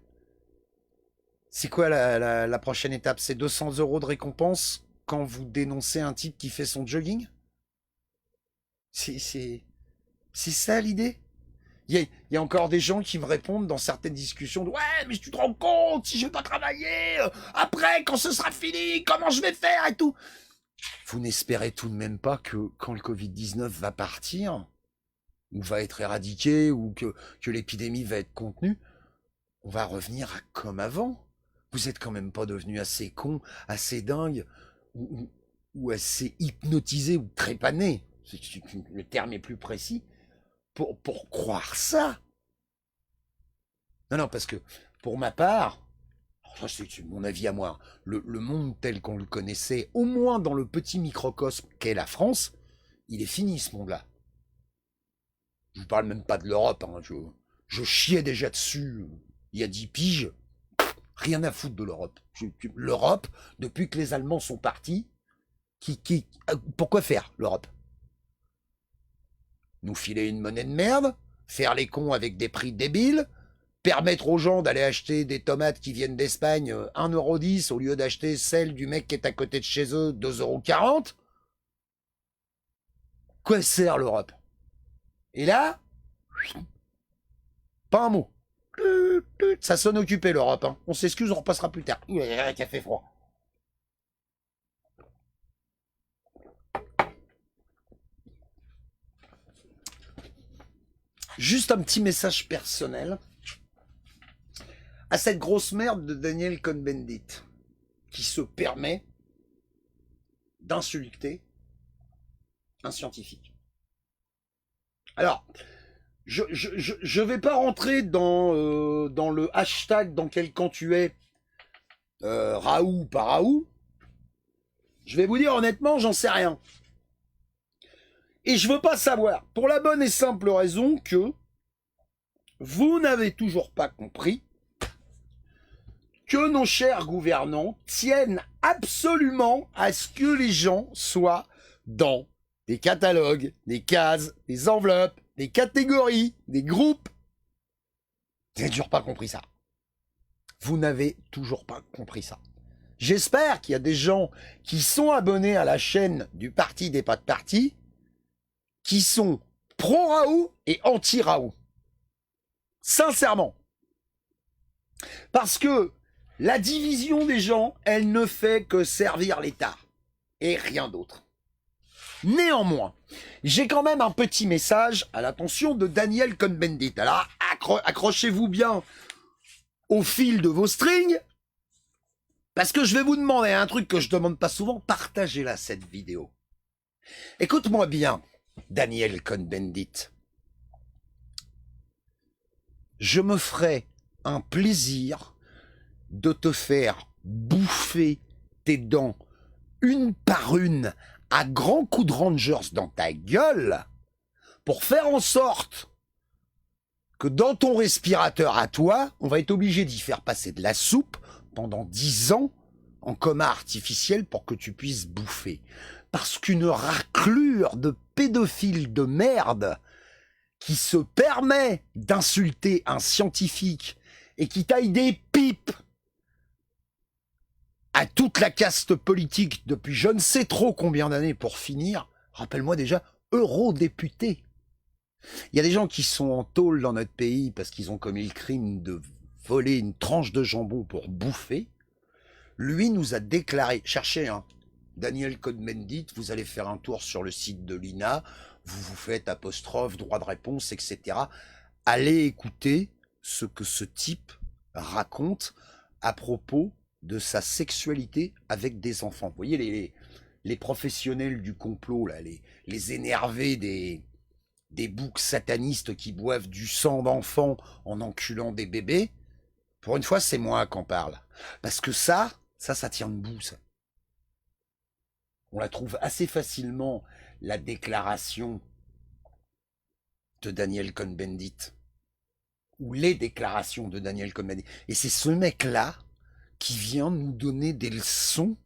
C'est quoi la prochaine étape? C'est 200 € de récompense quand vous dénoncez un type qui fait son jogging? C'est ça l'idée? Il y a encore des gens qui me répondent dans certaines discussions de « Ouais, mais tu te rends compte, si je vais pas travailler, après, quand ce sera fini, comment je vais faire et tout ?» Vous n'espérez tout de même pas que quand le Covid-19 va partir, ou va être éradiqué, ou que l'épidémie va être contenue, on va revenir à comme avant. Vous êtes quand même pas devenu assez con, assez dingue, ou assez hypnotisé ou trépané, le terme est plus précis, pour croire ça. Non, parce que pour ma part, ça c'est mon avis à moi, le monde tel qu'on le connaissait, au moins dans le petit microcosme qu'est la France, il est fini ce monde-là. Je ne parle même pas de l'Europe, hein, je chiais déjà dessus il y a 10 piges. Rien à foutre de l'Europe. L'Europe, depuis que les Allemands sont partis, pourquoi faire l'Europe? Nous filer une monnaie de merde, faire les cons avec des prix débiles, permettre aux gens d'aller acheter des tomates qui viennent d'Espagne 1,10 € au lieu d'acheter celles du mec qui est à côté de chez eux 2,40 €. Quoi sert l'Europe? Et là, pas un mot. Ça sonne occupé l'Europe, hein. On s'excuse, on repassera plus tard. Il y a un café froid. Juste un petit message personnel à cette grosse merde de Daniel Cohn-Bendit qui se permet d'insulter un scientifique. Alors, je vais pas rentrer dans le hashtag dans quel camp tu es, Raoult ou pas Raoult. Je vais vous dire honnêtement, j'en sais rien. Et je veux pas savoir, pour la bonne et simple raison que vous n'avez toujours pas compris que nos chers gouvernants tiennent absolument à ce que les gens soient dans des catalogues, des cases, des enveloppes, des catégories, des groupes. Vous n'avez toujours pas compris ça. Vous n'avez toujours pas compris ça. J'espère qu'il y a des gens qui sont abonnés à la chaîne du Parti des Pas de Parti qui sont pro-Raoult et anti-Raoult. Sincèrement. Parce que la division des gens, elle ne fait que servir l'État. Et rien d'autre. Néanmoins, j'ai quand même un petit message à l'attention de Daniel Cohn-Bendit. Alors, accrochez-vous bien au fil de vos strings, parce que je vais vous demander un truc que je demande pas souvent. Partagez-la, cette vidéo. Écoute-moi bien, Daniel Cohn-Bendit. Je me ferai un plaisir de te faire bouffer tes dents une par une à grands coups de Rangers dans ta gueule pour faire en sorte que dans ton respirateur à toi, on va être obligé d'y faire passer de la soupe pendant 10 ans en coma artificiel pour que tu puisses bouffer. Parce qu'une raclure de pédophile de merde qui se permet d'insulter un scientifique et qui taille des pipes à toute la caste politique depuis je ne sais trop combien d'années pour finir, rappelle-moi déjà, eurodéputé. Il y a des gens qui sont en tôle dans notre pays parce qu'ils ont commis le crime de voler une tranche de jambon pour bouffer. Lui nous a déclaré, cherchez, hein, Daniel Cohn-Bendit, vous allez faire un tour sur le site de l'INA, vous vous faites apostrophe, droit de réponse, etc. Allez écouter ce que ce type raconte à propos de sa sexualité avec des enfants. Vous voyez les professionnels du complot, là, les énervés des boucs satanistes qui boivent du sang d'enfants en enculant des bébés. Pour une fois, c'est moi qu'en parle. Parce que ça tient debout, ça. On la trouve assez facilement, la déclaration de Daniel Cohn-Bendit. Ou les déclarations de Daniel Cohn-Bendit. Et c'est ce mec-là qui vient nous donner des leçons.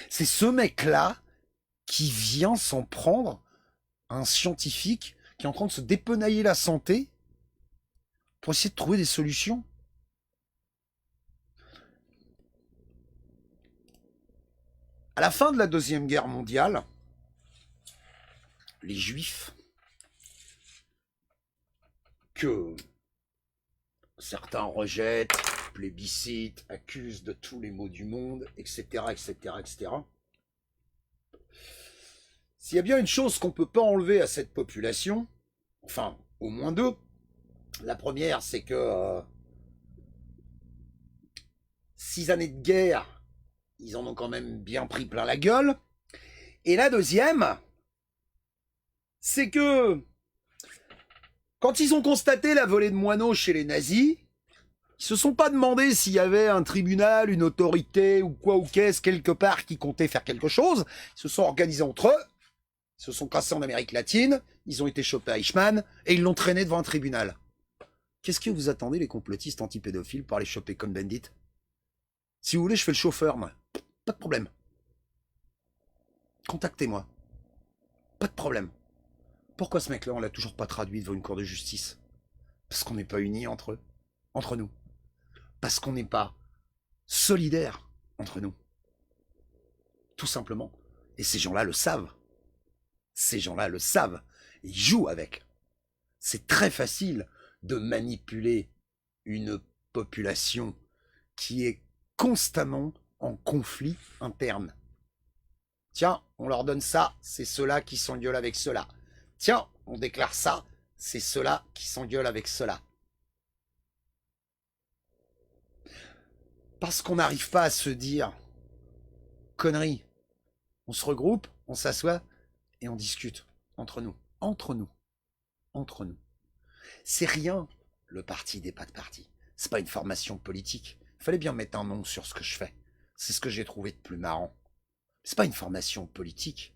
C'est ce mec-là qui vient s'en prendre à un scientifique qui est en train de se dépenailler la santé pour essayer de trouver des solutions. À la fin de la Deuxième Guerre mondiale, les Juifs, que certains rejettent, plébiscitent, accusent de tous les maux du monde, etc., etc., etc. S'il y a bien une chose qu'on ne peut pas enlever à cette population, enfin, au moins deux, la première, c'est que 6 années de guerre, ils en ont quand même bien pris plein la gueule. Et la deuxième, c'est que quand ils ont constaté la volée de moineaux chez les nazis, ils se sont pas demandé s'il y avait un tribunal, une autorité ou quoi ou qu'est-ce quelque part qui comptait faire quelque chose. Ils se sont organisés entre eux, ils se sont cassés en Amérique latine, ils ont été chopés à Eichmann et ils l'ont traîné devant un tribunal. Qu'est-ce que vous attendez les complotistes anti-pédophiles pour aller choper Cohn-Bendit? Si vous voulez, je fais le chauffeur, moi. Pas de problème. Contactez-moi. Pas de problème. Pourquoi ce mec-là, on l'a toujours pas traduit devant une cour de justice? Parce qu'on n'est pas unis entre eux, entre nous. Parce qu'on n'est pas solidaires entre nous. Tout simplement. Et ces gens-là le savent. Ces gens-là le savent. Ils jouent avec. C'est très facile de manipuler une population qui est constamment en conflit interne. Tiens, on leur donne ça, c'est ceux-là qui s'engueulent avec ceux-là. Tiens, on déclare ça, c'est ceux-là qui s'engueulent avec ceux-là. Parce qu'on n'arrive pas à se dire connerie. On se regroupe, on s'assoit et on discute entre nous. Entre nous. Entre nous. C'est rien, le parti des pas de parti. C'est pas une formation politique. Il fallait bien mettre un nom sur ce que je fais. C'est ce que j'ai trouvé de plus marrant. C'est pas une formation politique.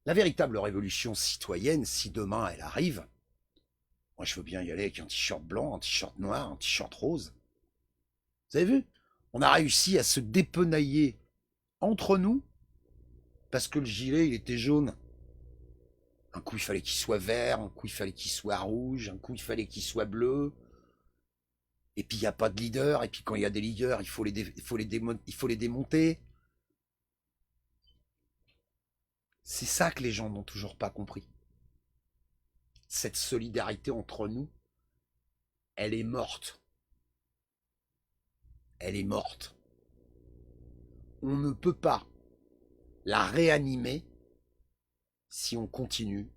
La véritable révolution citoyenne, si demain elle arrive, moi je veux bien y aller avec un t-shirt blanc, un t-shirt noir, un t-shirt rose. Vous avez vu? On a réussi à se dépenailler entre nous parce que le gilet il était jaune. Un coup il fallait qu'il soit vert, un coup il fallait qu'il soit rouge, un coup il fallait qu'il soit bleu. Et puis il n'y a pas de leader, et puis quand il y a des leaders, il faut les démonter. C'est ça que les gens n'ont toujours pas compris. Cette solidarité entre nous, elle est morte. Elle est morte. On ne peut pas la réanimer si on continue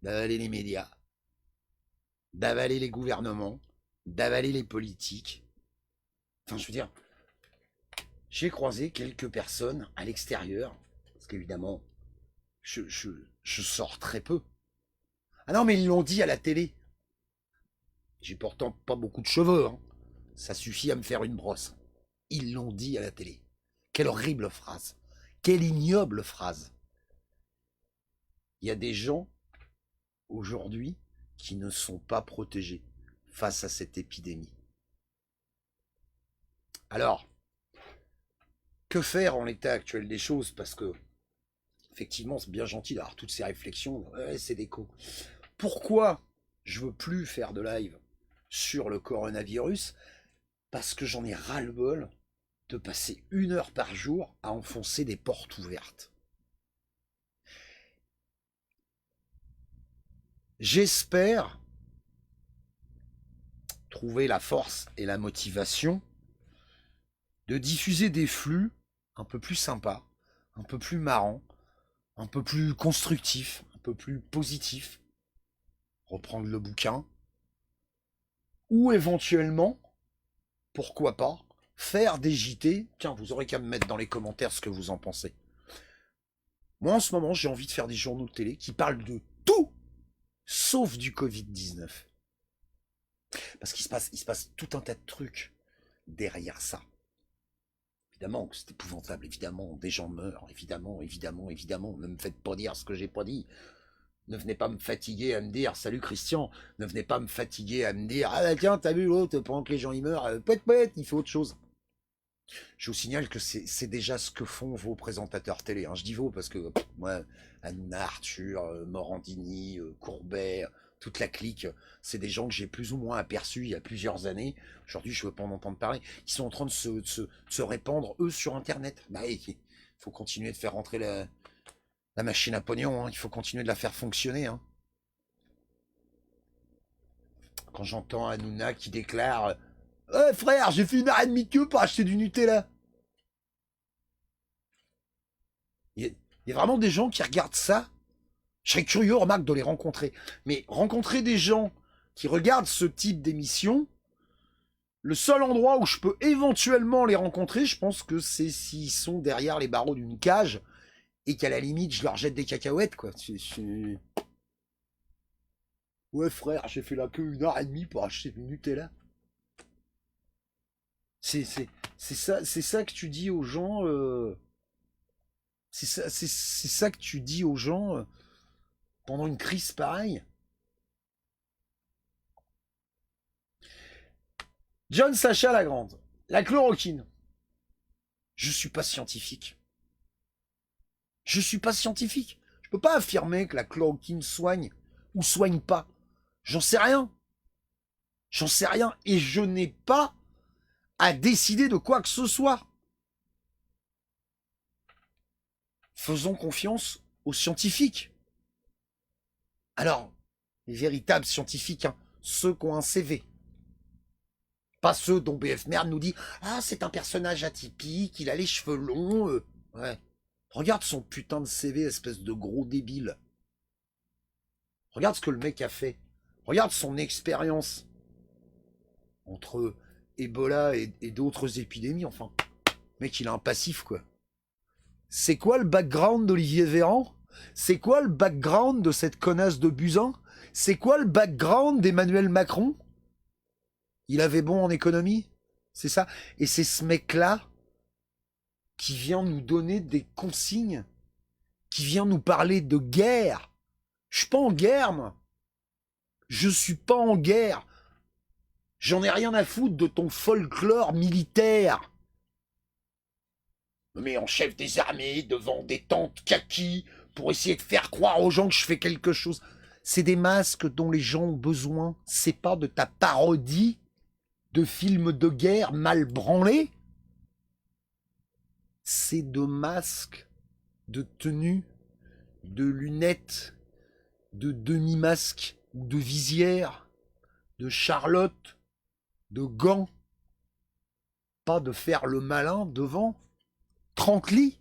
d'avaler les médias, d'avaler les gouvernements, d'avaler les politiques. Enfin, je veux dire, j'ai croisé quelques personnes à l'extérieur, parce qu'évidemment, je sors très peu. Ah non, mais ils l'ont dit à la télé. J'ai pourtant pas beaucoup de cheveux, hein. Ça suffit à me faire une brosse. Ils l'ont dit à la télé. Quelle horrible phrase. Quelle ignoble phrase. Il y a des gens, aujourd'hui, qui ne sont pas protégés face à cette épidémie. Alors, que faire en l'état actuel des choses? Parce que, effectivement, c'est bien gentil d'avoir toutes ces réflexions. Ouais, c'est déco. Pourquoi je veux plus faire de live sur le coronavirus? Parce que j'en ai ras-le-bol de passer 1 heure par jour à enfoncer des portes ouvertes. J'espère trouver la force et la motivation de diffuser des flux un peu plus sympas, un peu plus marrants, un peu plus constructifs, un peu plus positifs. Reprendre le bouquin. Ou éventuellement, pourquoi pas, faire des JT. Tiens, vous aurez qu'à me mettre dans les commentaires ce que vous en pensez. Moi, en ce moment, j'ai envie de faire des journaux de télé qui parlent de tout, sauf du Covid-19. Parce qu'il se passe tout un tas de trucs derrière ça. Évidemment que c'est épouvantable, évidemment, des gens meurent, évidemment, ne me faites pas dire ce que j'ai pas dit. Ne venez pas me fatiguer à me dire, salut Christian, ne venez pas me fatiguer à me dire, ah bah tiens, t'as vu l'autre, pendant que les gens y meurent, poète, il fait autre chose. Je vous signale que c'est déjà ce que font vos présentateurs télé. Hein. Je dis vos parce que, moi, Hanouna, Arthur, Morandini, Courbet, toute la clique, c'est des gens que j'ai plus ou moins aperçus il y a plusieurs années. Aujourd'hui, je ne veux pas en entendre parler. Ils sont en train de se répandre, eux, sur Internet. Bah, il faut continuer de faire rentrer la machine à pognon. Hein. Il faut continuer de la faire fonctionner. Hein. Quand j'entends Hanouna qui déclare « Ouais, frère, j'ai fait 1h30 de queue pour acheter du Nutella. » Il y a vraiment des gens qui regardent ça. Je serais curieux, remarque, de les rencontrer. Mais rencontrer des gens qui regardent ce type d'émission, le seul endroit où je peux éventuellement les rencontrer, je pense que c'est s'ils sont derrière les barreaux d'une cage et qu'à la limite, je leur jette des cacahuètes, quoi. Ouais, frère, j'ai fait la queue 1h30 pour acheter du Nutella. C'est ça que tu dis aux gens. C'est ça que tu dis aux gens pendant une crise pareille. John Sacha Lagrande, la chloroquine. Je suis pas scientifique. Je suis pas scientifique. Je peux pas affirmer que la chloroquine soigne ou soigne pas. J'en sais rien. J'en sais rien et je n'ai pas à décider de quoi que ce soit. Faisons confiance aux scientifiques. Alors, les véritables scientifiques, hein, ceux qui ont un CV. Pas ceux dont BF Merde nous dit « Ah, c'est un personnage atypique, il a les cheveux longs. Ouais. Regarde son putain de CV, espèce de gros débile. Regarde ce que le mec a fait. Regarde son expérience. Entre Ebola et d'autres épidémies, enfin. Le mec, il a un passif, quoi. C'est quoi le background d'Olivier Véran? C'est quoi le background de cette connasse de Buzyn? C'est quoi le background d'Emmanuel Macron? Il avait bon en économie? C'est ça? Et c'est ce mec-là qui vient nous donner des consignes, qui vient nous parler de guerre. Je suis pas en guerre, moi. Je suis pas en guerre. J'en ai rien à foutre de ton folklore militaire. Mais en chef des armées, devant des tentes kaki, pour essayer de faire croire aux gens que je fais quelque chose. C'est des masques dont les gens ont besoin. C'est pas de ta parodie de films de guerre mal branlés. C'est de masques, de tenues, de lunettes, de demi-masques ou de visières, de charlotte, de gants. Pas de faire le malin devant 30 lits.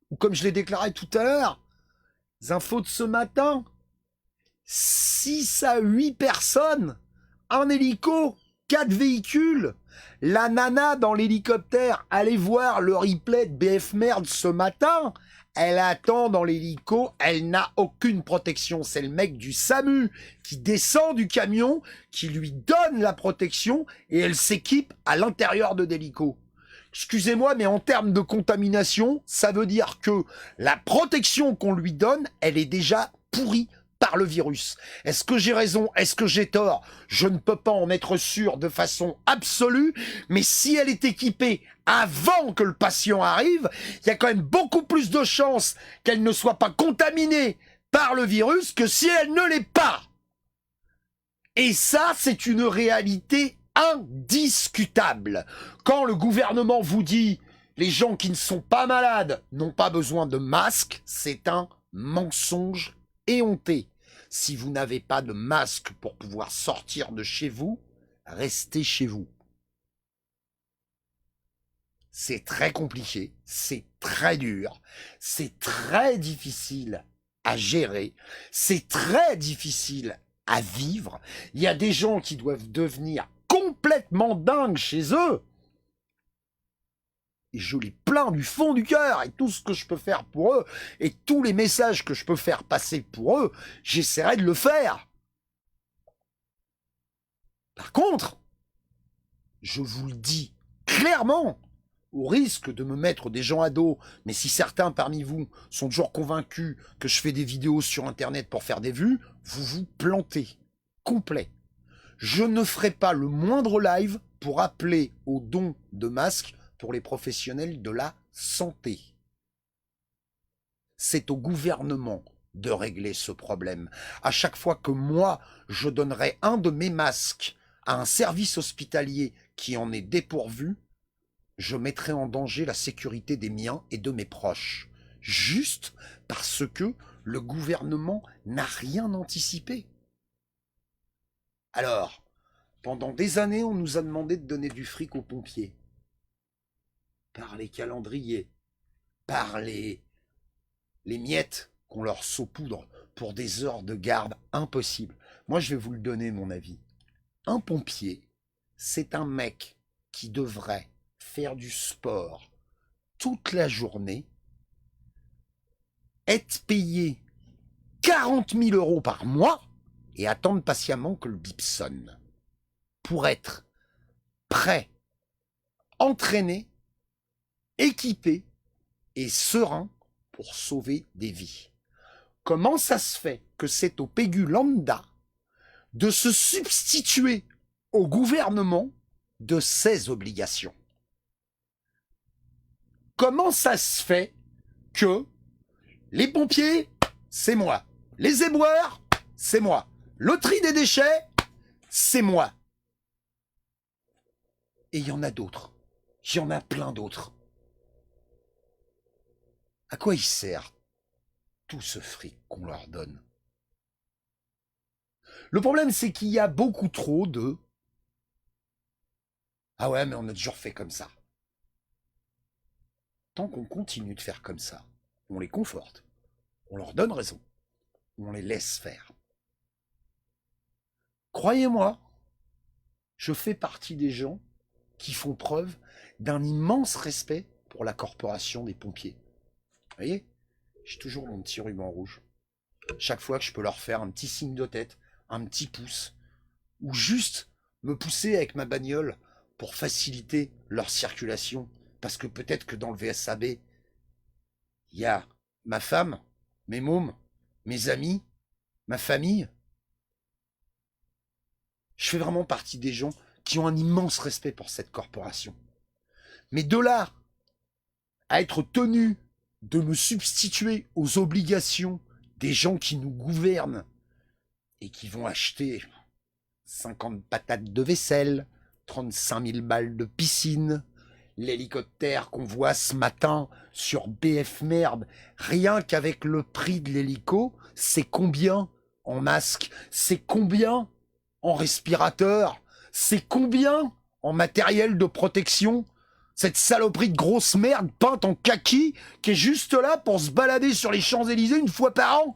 Ou comme je l'ai déclaré tout à l'heure, les infos de ce matin, 6 à 8 personnes, un hélico, 4 véhicules, la nana dans l'hélicoptère, allez voir le replay de BF Merde ce matin, elle attend dans l'hélico, elle n'a aucune protection, c'est le mec du SAMU qui descend du camion, qui lui donne la protection et elle s'équipe à l'intérieur de l'hélico. Excusez-moi, mais en termes de contamination, ça veut dire que la protection qu'on lui donne, elle est déjà pourrie par le virus. Est-ce que j'ai raison? Est-ce que j'ai tort? Je ne peux pas en être sûr de façon absolue, mais si elle est équipée avant que le patient arrive, il y a quand même beaucoup plus de chances qu'elle ne soit pas contaminée par le virus que si elle ne l'est pas. Et ça, c'est une réalité indiscutable. Quand le gouvernement vous dit les gens qui ne sont pas malades n'ont pas besoin de masque, c'est un mensonge éhonté. Si vous n'avez pas de masque pour pouvoir sortir de chez vous, restez chez vous. C'est très compliqué, c'est très dur, c'est très difficile à gérer, c'est très difficile à vivre. Il y a des gens qui doivent devenir complètement dingues chez eux. Et je les plains du fond du cœur, et tout ce que je peux faire pour eux, et tous les messages que je peux faire passer pour eux, j'essaierai de le faire. Par contre, je vous le dis clairement, au risque de me mettre des gens à dos, mais si certains parmi vous sont toujours convaincus que je fais des vidéos sur Internet pour faire des vues, vous vous plantez. Complet. Je ne ferai pas le moindre live pour appeler au don de masques pour les professionnels de la santé. C'est au gouvernement de régler ce problème. À chaque fois que moi, je donnerai un de mes masques à un service hospitalier qui en est dépourvu, je mettrai en danger la sécurité des miens et de mes proches, juste parce que le gouvernement n'a rien anticipé. Alors, pendant des années, on nous a demandé de donner du fric aux pompiers. Par les calendriers, par les miettes qu'on leur saupoudre pour des heures de garde impossibles. Moi, je vais vous le donner, mon avis. Un pompier, c'est un mec qui devrait faire du sport toute la journée, être payé 40 000 € par mois et attendre patiemment que le bip sonne pour être prêt, entraîné, équipé et serein pour sauver des vies. Comment ça se fait que c'est au Pégu lambda de se substituer au gouvernement de ses obligations? Comment ça se fait que les pompiers, c'est moi, les éboueurs, c'est moi, le tri des déchets, c'est moi. Et il y en a d'autres, il y en a plein d'autres. À quoi il sert tout ce fric qu'on leur donne? Le problème, c'est qu'il y a beaucoup trop de « Ah ouais, mais on a toujours fait comme ça ». Tant qu'on continue de faire comme ça, on les conforte, on leur donne raison, on les laisse faire. Croyez-moi, je fais partie des gens qui font preuve d'un immense respect pour la corporation des pompiers. Vous voyez, j'ai toujours mon petit ruban rouge. Chaque fois que je peux leur faire un petit signe de tête, un petit pouce, ou juste me pousser avec ma bagnole pour faciliter leur circulation, parce que peut-être que dans le VSAB, il y a ma femme, mes mômes, mes amis, ma famille. Je fais vraiment partie des gens qui ont un immense respect pour cette corporation. Mais de là à être tenu de me substituer aux obligations des gens qui nous gouvernent et qui vont acheter 50 patates de vaisselle, 35 000 balles de piscine, l'hélicoptère qu'on voit ce matin sur BF Merde, rien qu'avec le prix de l'hélico, c'est combien en masque? C'est combien en respirateur? C'est combien en matériel de protection? Cette saloperie de grosse merde peinte en kaki qui est juste là pour se balader sur les Champs-Élysées une fois par an.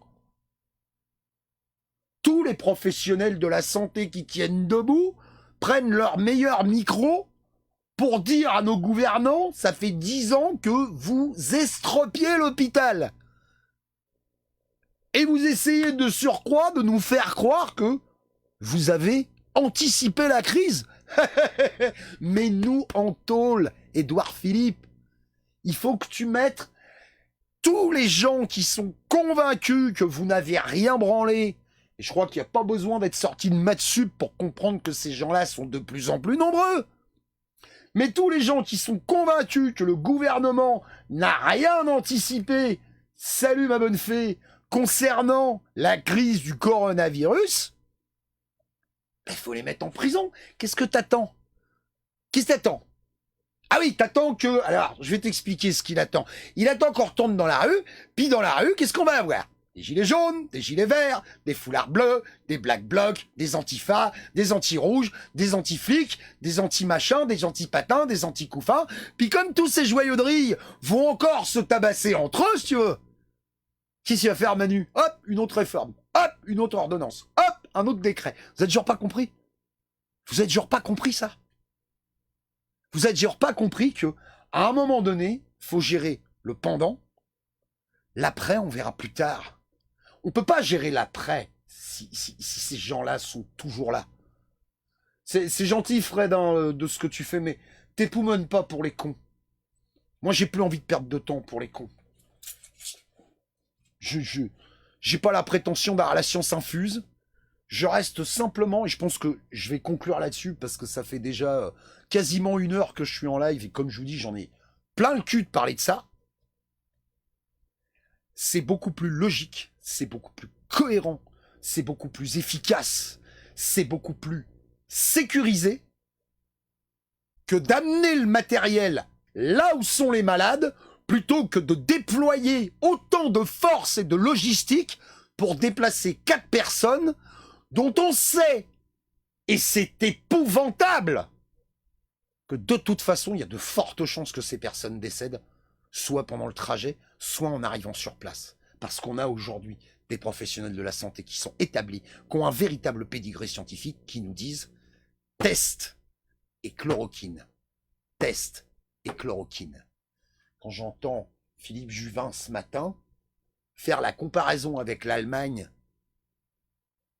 Tous les professionnels de la santé qui tiennent debout prennent leur meilleur micro pour dire à nos gouvernants, ça fait 10 ans que vous estropiez l'hôpital. Et vous essayez de surcroît de nous faire croire que vous avez anticipé la crise. Mais nous, en tôle, Édouard Philippe, il faut que tu mettes tous les gens qui sont convaincus que vous n'avez rien branlé. Et je crois qu'il n'y a pas besoin d'être sorti de Mathsup pour comprendre que ces gens-là sont de plus en plus nombreux. Mais tous les gens qui sont convaincus que le gouvernement n'a rien anticipé, salut ma bonne fée, concernant la crise du coronavirus, Il faut les mettre en prison. Qu'est-ce que t'attends? Qu'est-ce que t'attends? Ah oui, t'attends que... Alors, je vais t'expliquer ce qu'il attend. Il attend qu'on retourne dans la rue, puis dans la rue, qu'est-ce qu'on va avoir? Des gilets jaunes, des gilets verts, des foulards bleus, des black blocs, des antifas, des anti-rouges, des anti-flics, des anti-machins, des anti-patins, des anti-couffins. Puis comme tous ces joyauderies vont encore se tabasser entre eux, si tu veux, qu'est-ce qu'il va faire Manu? Hop, une autre réforme. Hop, une autre ordonnance. Hop, un autre décret. Vous êtes genre pas compris? Vous êtes genre pas compris ça? Vous êtes genre pas compris que à un moment donné, faut gérer le pendant. L'après, on verra plus tard. On peut pas gérer l'après si ces gens-là sont toujours là. C'est gentil, Fred, hein, de ce que tu fais, mais t'époumones pas pour les cons. Moi, j'ai plus envie de perdre de temps pour les cons. J'ai pas la prétention d'avoir la science infuse. Je reste simplement, et je pense que je vais conclure là-dessus, parce que ça fait déjà quasiment 1 heure que je suis en live, et comme je vous dis, j'en ai plein le cul de parler de ça. C'est beaucoup plus logique, c'est beaucoup plus cohérent, c'est beaucoup plus efficace, c'est beaucoup plus sécurisé que d'amener le matériel là où sont les malades, plutôt que de déployer autant de force et de logistique pour déplacer 4 personnes dont on sait, et c'est épouvantable, que de toute façon, il y a de fortes chances que ces personnes décèdent, soit pendant le trajet, soit en arrivant sur place. Parce qu'on a aujourd'hui des professionnels de la santé qui sont établis, qui ont un véritable pédigré scientifique, qui nous disent test et chloroquine. Test et chloroquine. Quand j'entends Philippe Juvin ce matin faire la comparaison avec l'Allemagne,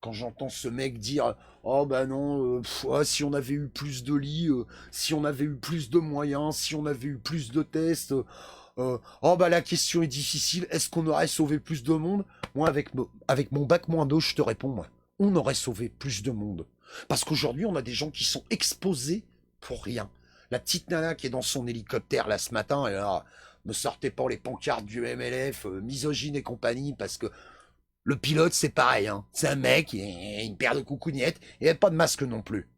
quand j'entends ce mec dire « Oh ben non, si on avait eu plus de lits, si on avait eu plus de moyens, si on avait eu plus de tests, oh bah la question est difficile, est-ce qu'on aurait sauvé plus de monde ?» Moi, avec mon bac-2, je te réponds, moi, on aurait sauvé plus de monde. Parce qu'aujourd'hui, on a des gens qui sont exposés pour rien. La petite nana qui est dans son hélicoptère là ce matin, et là, me sortez pas les pancartes du MLF, misogyne et compagnie, parce que le pilote, c'est pareil, hein. C'est un mec, il a une paire de coucougnettes, et il a pas de masque non plus.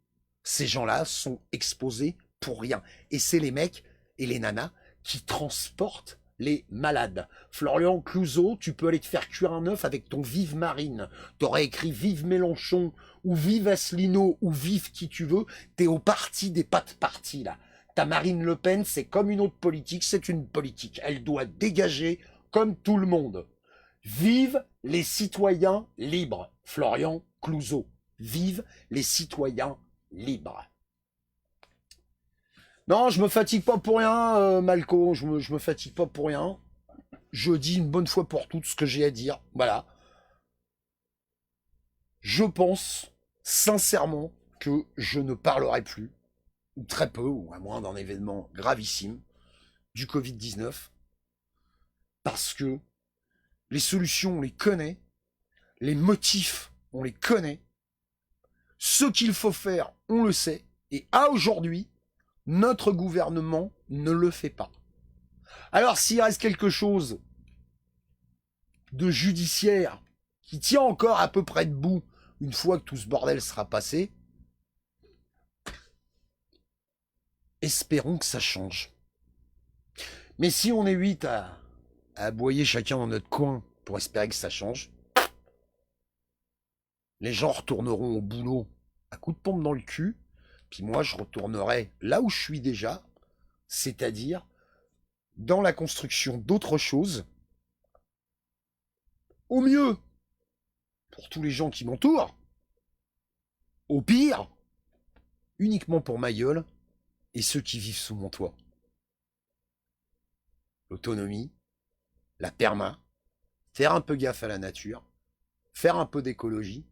Ces gens-là sont exposés pour rien. Et c'est les mecs et les nanas qui transportent les malades. Florian Clouseau, tu peux aller te faire cuire un œuf avec ton Vive Marine. T'aurais écrit Vive Mélenchon, ou Vive Asselineau, ou Vive qui tu veux. T'es au parti des pas de parti, là. Ta Marine Le Pen, c'est comme une autre politique, c'est une politique. Elle doit dégager comme tout le monde. Vive les citoyens libres. Florian Clouseau. Vive les citoyens libres. Non, je me fatigue pas pour rien, Malco. Je me fatigue pas pour rien. Je dis une bonne fois pour toutes ce que j'ai à dire. Voilà. Je pense sincèrement que je ne parlerai plus, ou très peu, ou à moins d'un événement gravissime, du Covid-19, parce que les solutions, on les connaît, les motifs, on les connaît, ce qu'il faut faire, on le sait, et à aujourd'hui, notre gouvernement ne le fait pas. Alors s'il reste quelque chose de judiciaire qui tient encore à peu près debout une fois que tout ce bordel sera passé, espérons que ça change. Mais si on est 8 à aboyer chacun dans notre coin pour espérer que ça change, les gens retourneront au boulot à coups de pompe dans le cul, puis moi je retournerai là où je suis déjà, c'est-à-dire dans la construction d'autres choses, au mieux pour tous les gens qui m'entourent, au pire uniquement pour ma gueule et ceux qui vivent sous mon toit. L'autonomie, la perma, faire un peu gaffe à la nature, faire un peu d'écologie,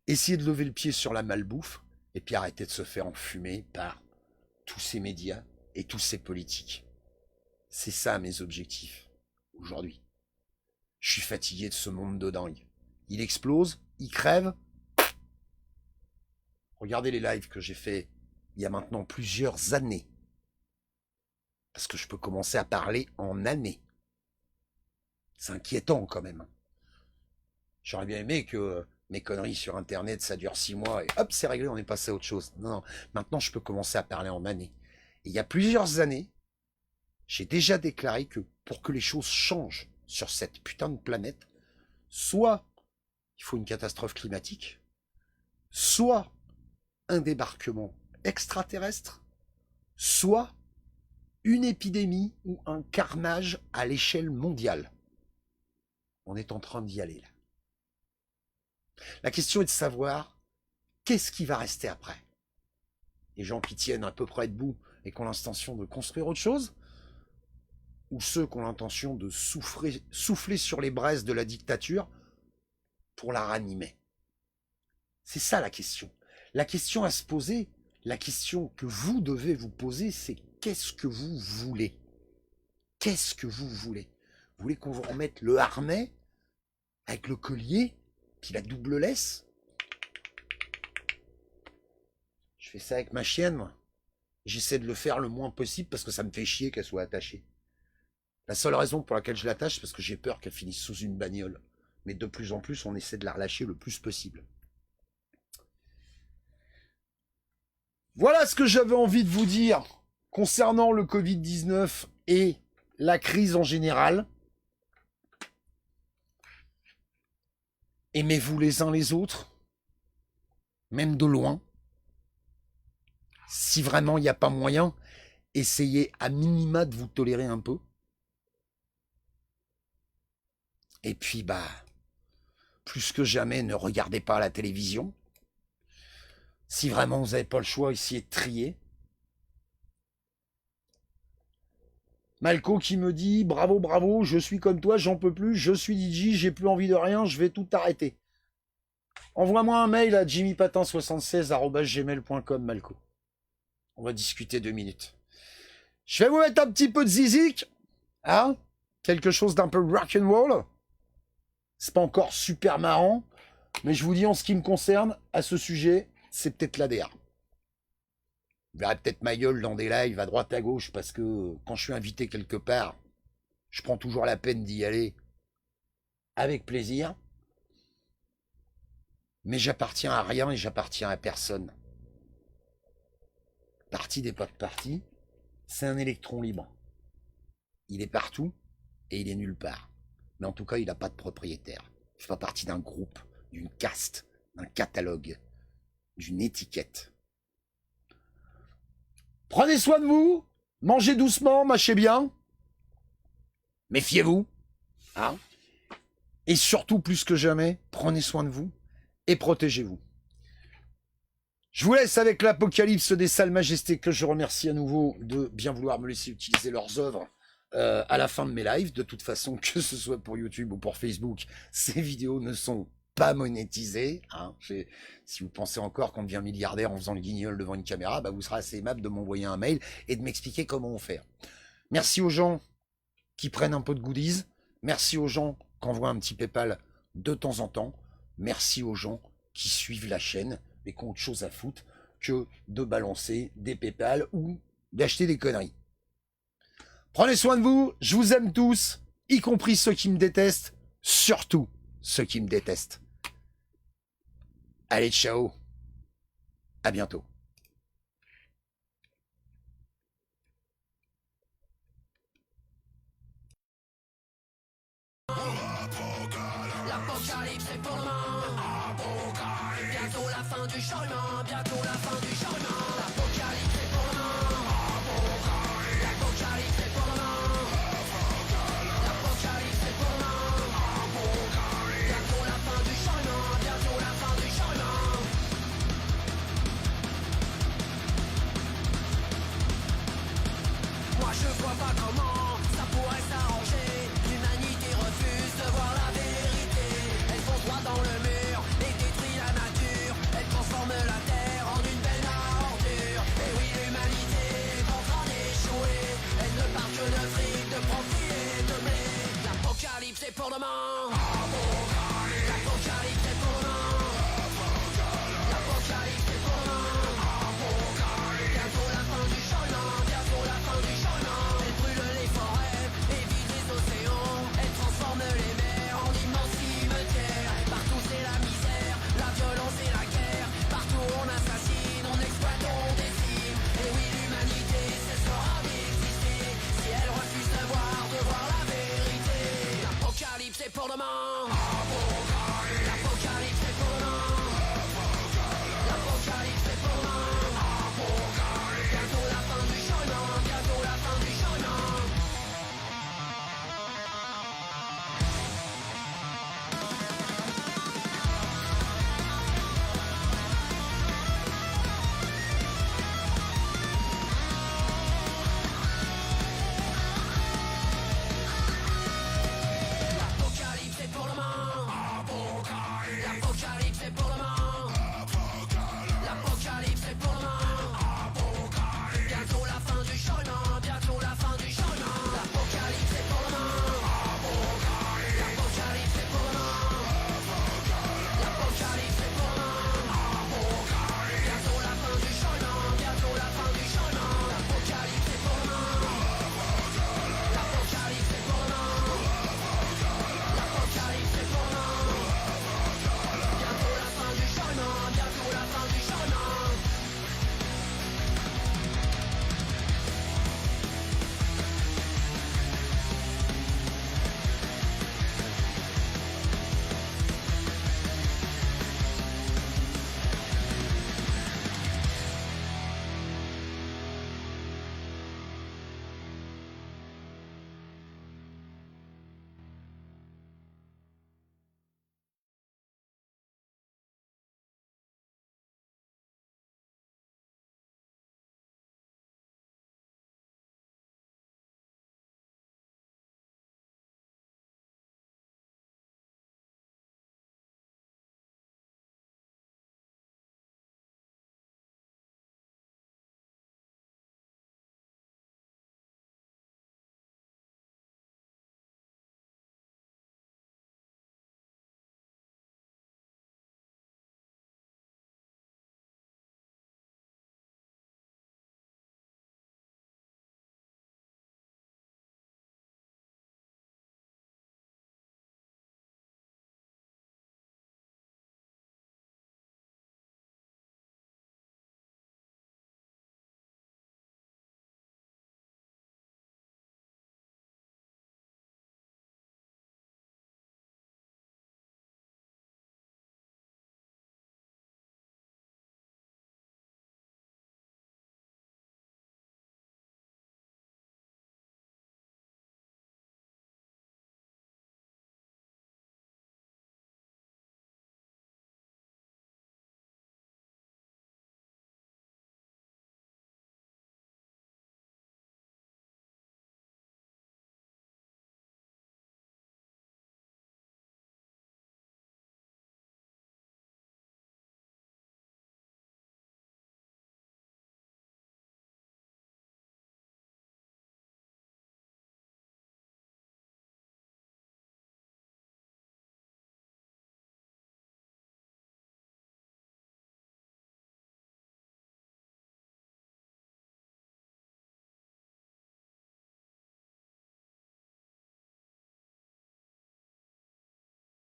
essayer de lever le pied sur la malbouffe, et puis arrêter de se faire enfumer par tous ces médias et tous ces politiques. C'est ça mes objectifs, aujourd'hui. Je suis fatigué de ce monde de dingue. Il explose, il crève. Regardez les lives que j'ai fait il y a maintenant plusieurs années. Parce que je peux commencer à parler en années. C'est inquiétant quand même. J'aurais bien aimé que mes conneries sur Internet, ça dure 6 mois, et hop, c'est réglé, on est passé à autre chose. Non, non, maintenant je peux commencer à parler en année. Et il y a plusieurs années, j'ai déjà déclaré que pour que les choses changent sur cette putain de planète, soit il faut une catastrophe climatique, soit un débarquement extraterrestre, soit une épidémie ou un carnage à l'échelle mondiale. On est en train d'y aller là. La question est de savoir qu'est-ce qui va rester après. Les gens qui tiennent à peu près debout et qui ont l'intention de construire autre chose, ou ceux qui ont l'intention de souffler sur les braises de la dictature pour la ranimer. C'est ça la question. La question à se poser, la question que vous devez vous poser, c'est qu'est-ce que vous voulez? Qu'est-ce que vous voulez? Vous voulez qu'on vous remette le harnais avec le collier, puis la double laisse? Je fais ça avec ma chienne, moi. J'essaie de le faire le moins possible parce que ça me fait chier qu'elle soit attachée. La seule raison pour laquelle je l'attache, c'est parce que j'ai peur qu'elle finisse sous une bagnole. Mais de plus en plus, on essaie de la relâcher le plus possible. Voilà ce que j'avais envie de vous dire concernant le Covid-19 et la crise en général. Aimez-vous les uns les autres, même de loin. Si vraiment il n'y a pas moyen, essayez à minima de vous tolérer un peu. Et puis, plus que jamais, ne regardez pas la télévision. Si vraiment vous n'avez pas le choix, essayez de trier. Malco qui me dit « Bravo, bravo, je suis comme toi, j'en peux plus, je suis DJ, j'ai plus envie de rien, je vais tout arrêter. » Envoie-moi un mail à jimmypatin76@gmail.com, Malco. On va discuter 2 minutes. Je vais vous mettre un petit peu de zizik, hein, quelque chose d'un peu rock'n'roll. C'est pas encore super marrant, mais je vous dis en ce qui me concerne, à ce sujet, c'est peut-être l'ADR. Vous verrez peut-être ma gueule dans des lives à droite à gauche, parce que quand je suis invité quelque part, je prends toujours la peine d'y aller avec plaisir. Mais j'appartiens à rien et j'appartiens à personne. Parti des potes partis, c'est un électron libre. Il est partout et il est nulle part. Mais en tout cas, il n'a pas de propriétaire. Il fait pas partie d'un groupe, d'une caste, d'un catalogue, d'une étiquette. Prenez soin de vous, mangez doucement, mâchez bien. Méfiez-vous. Hein, et surtout, plus que jamais, prenez soin de vous et protégez-vous. Je vous laisse avec l'Apocalypse des Salles Majestés, que je remercie à nouveau de bien vouloir me laisser utiliser leurs œuvres à la fin de mes lives. De toute façon, que ce soit pour YouTube ou pour Facebook, ces vidéos ne sont pas monétisées. Hein. Si vous pensez encore qu'on devient milliardaire en faisant le guignol devant une caméra, vous serez assez aimable de m'envoyer un mail et de m'expliquer comment on fait. Merci aux gens qui prennent un peu de goodies. Merci aux gens qui envoient un petit PayPal de temps en temps. Merci aux gens qui suivent la chaîne et qui ont autre chose à foutre que de balancer des PayPal ou d'acheter des conneries. Prenez soin de vous, je vous aime tous, y compris ceux qui me détestent, surtout ceux qui me détestent. Allez, ciao, à bientôt. L'apocalypse est pour demain. Bientôt la fin du chemin, bientôt la fin du chemin. L'apocalypse est pour demain. L'apocalypse est pour demain. L'apocalypse est pour demain. Bientôt la fin du chemin, bientôt la fin du chemin. Moi je vois pas comment ça pourrait s'arranger. L'humanité refuse de voir la vérité. Elle fonce droit dans le mur et détruit la nature. Elle transforme la terre en une benne à ordures. Et oui, l'humanité est en train d'échouer. Elle ne parle que de fric, de profit et de blé. L'apocalypse est pour demain.